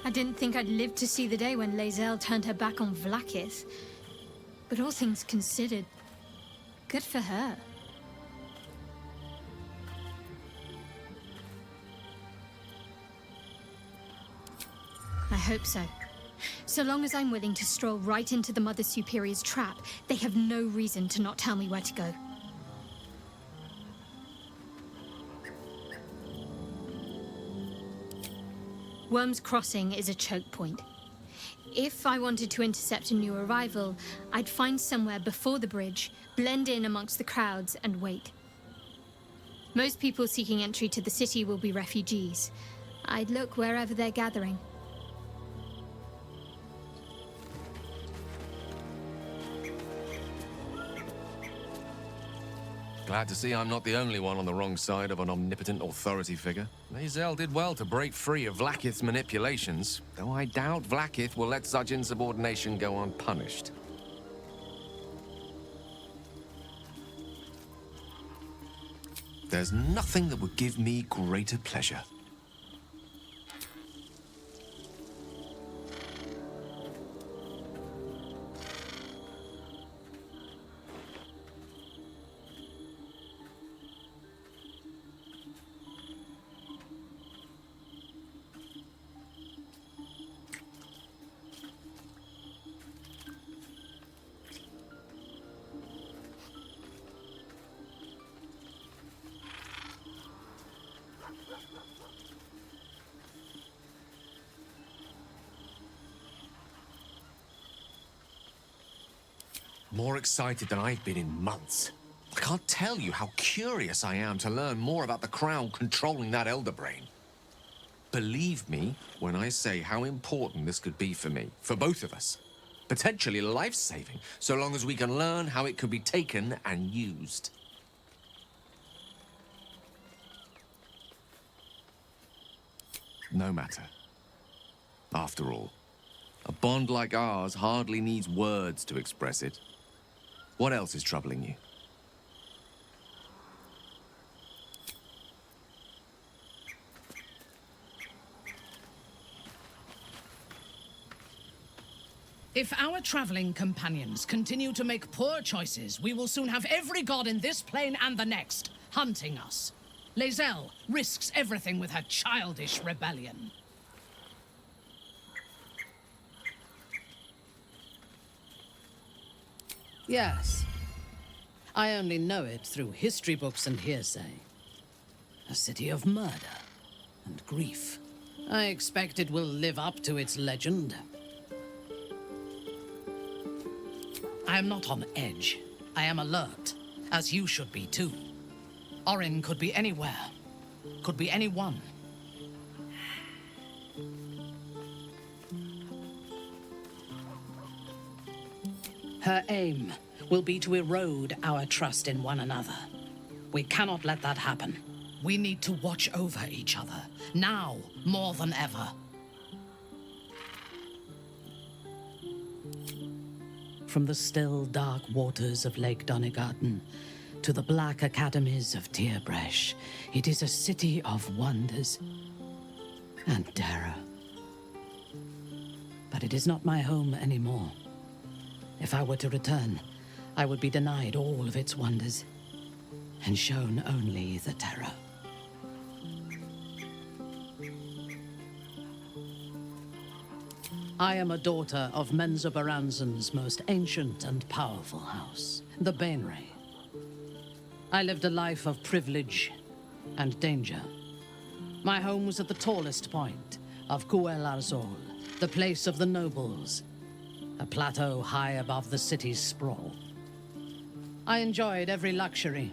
I didn't think I'd live to see the day when Lae'zel turned her back on Vlakith. But all things considered, good for her. I hope so. So long as I'm willing to stroll right into the Mother Superior's trap, they have no reason to not tell me where to go. Worm's Crossing is a choke point. If I wanted to intercept a new arrival, I'd find somewhere before the bridge, blend in amongst the crowds, and wait. Most people seeking entry to the city will be refugees. I'd look wherever they're gathering. Glad to see I'm not the only one on the wrong side of an omnipotent authority figure. Lae'zel did well to break free of Vlakith's manipulations, though I doubt Vlakith will let such insubordination go unpunished. There's nothing that would give me greater pleasure. More excited than I've been in months. I can't tell you how curious I am to learn more about the Crown controlling that Elder Brain. Believe me when I say how important this could be for me, for both of us. Potentially life-saving, so long as we can learn how it could be taken and used. No matter. After all, a bond like ours hardly needs words to express it. What else is troubling you? If our traveling companions continue to make poor choices, we will soon have every god in this plane and the next hunting us. Lae'zel risks everything with her childish rebellion. Yes. I only know it through history books and hearsay. A city of murder and grief. I expect it will live up to its legend. I am not on edge. I am alert, as you should be too. Orin could be anywhere. Could be anyone. Her aim will be to erode our trust in one another. We cannot let that happen. We need to watch over each other, now more than ever. From the still, dark waters of Lake Donegarten to the black academies of Tierbresh, it is a city of wonders and terror. But it is not my home anymore. If I were to return, I would be denied all of its wonders, and shown only the terror. I am a daughter of Menzoberranzan's most ancient and powerful house, the Bainray. I lived a life of privilege and danger. My home was at the tallest point of Cuel Arzol, the place of the nobles, a plateau high above the city's sprawl. I enjoyed every luxury,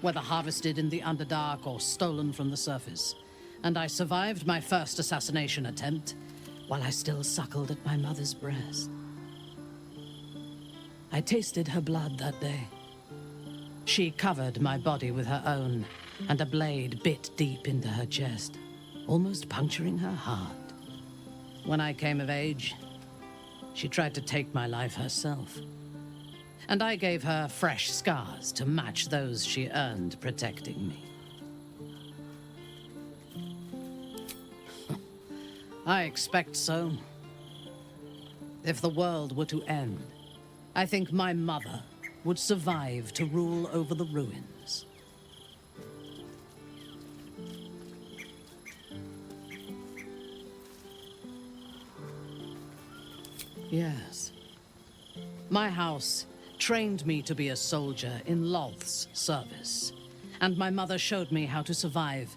whether harvested in the Underdark or stolen from the surface, and I survived my first assassination attempt while I still suckled at my mother's breast. I tasted her blood that day. She covered my body with her own, and a blade bit deep into her chest, almost puncturing her heart. When I came of age, she tried to take my life herself, and I gave her fresh scars to match those she earned protecting me. I expect so. If the world were to end, I think my mother would survive to rule over the ruins. Yes. My house trained me to be a soldier in Lolth's service, and my mother showed me how to survive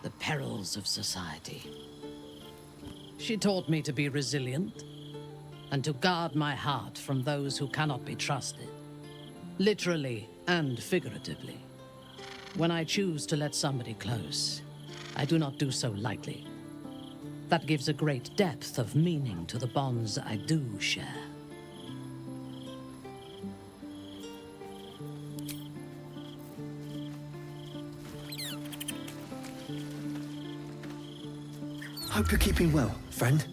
the perils of society. She taught me to be resilient, and to guard my heart from those who cannot be trusted, literally and figuratively. When I choose to let somebody close, I do not do so lightly. That gives a great depth of meaning to the bonds I do share. Hope you're keeping well, friend.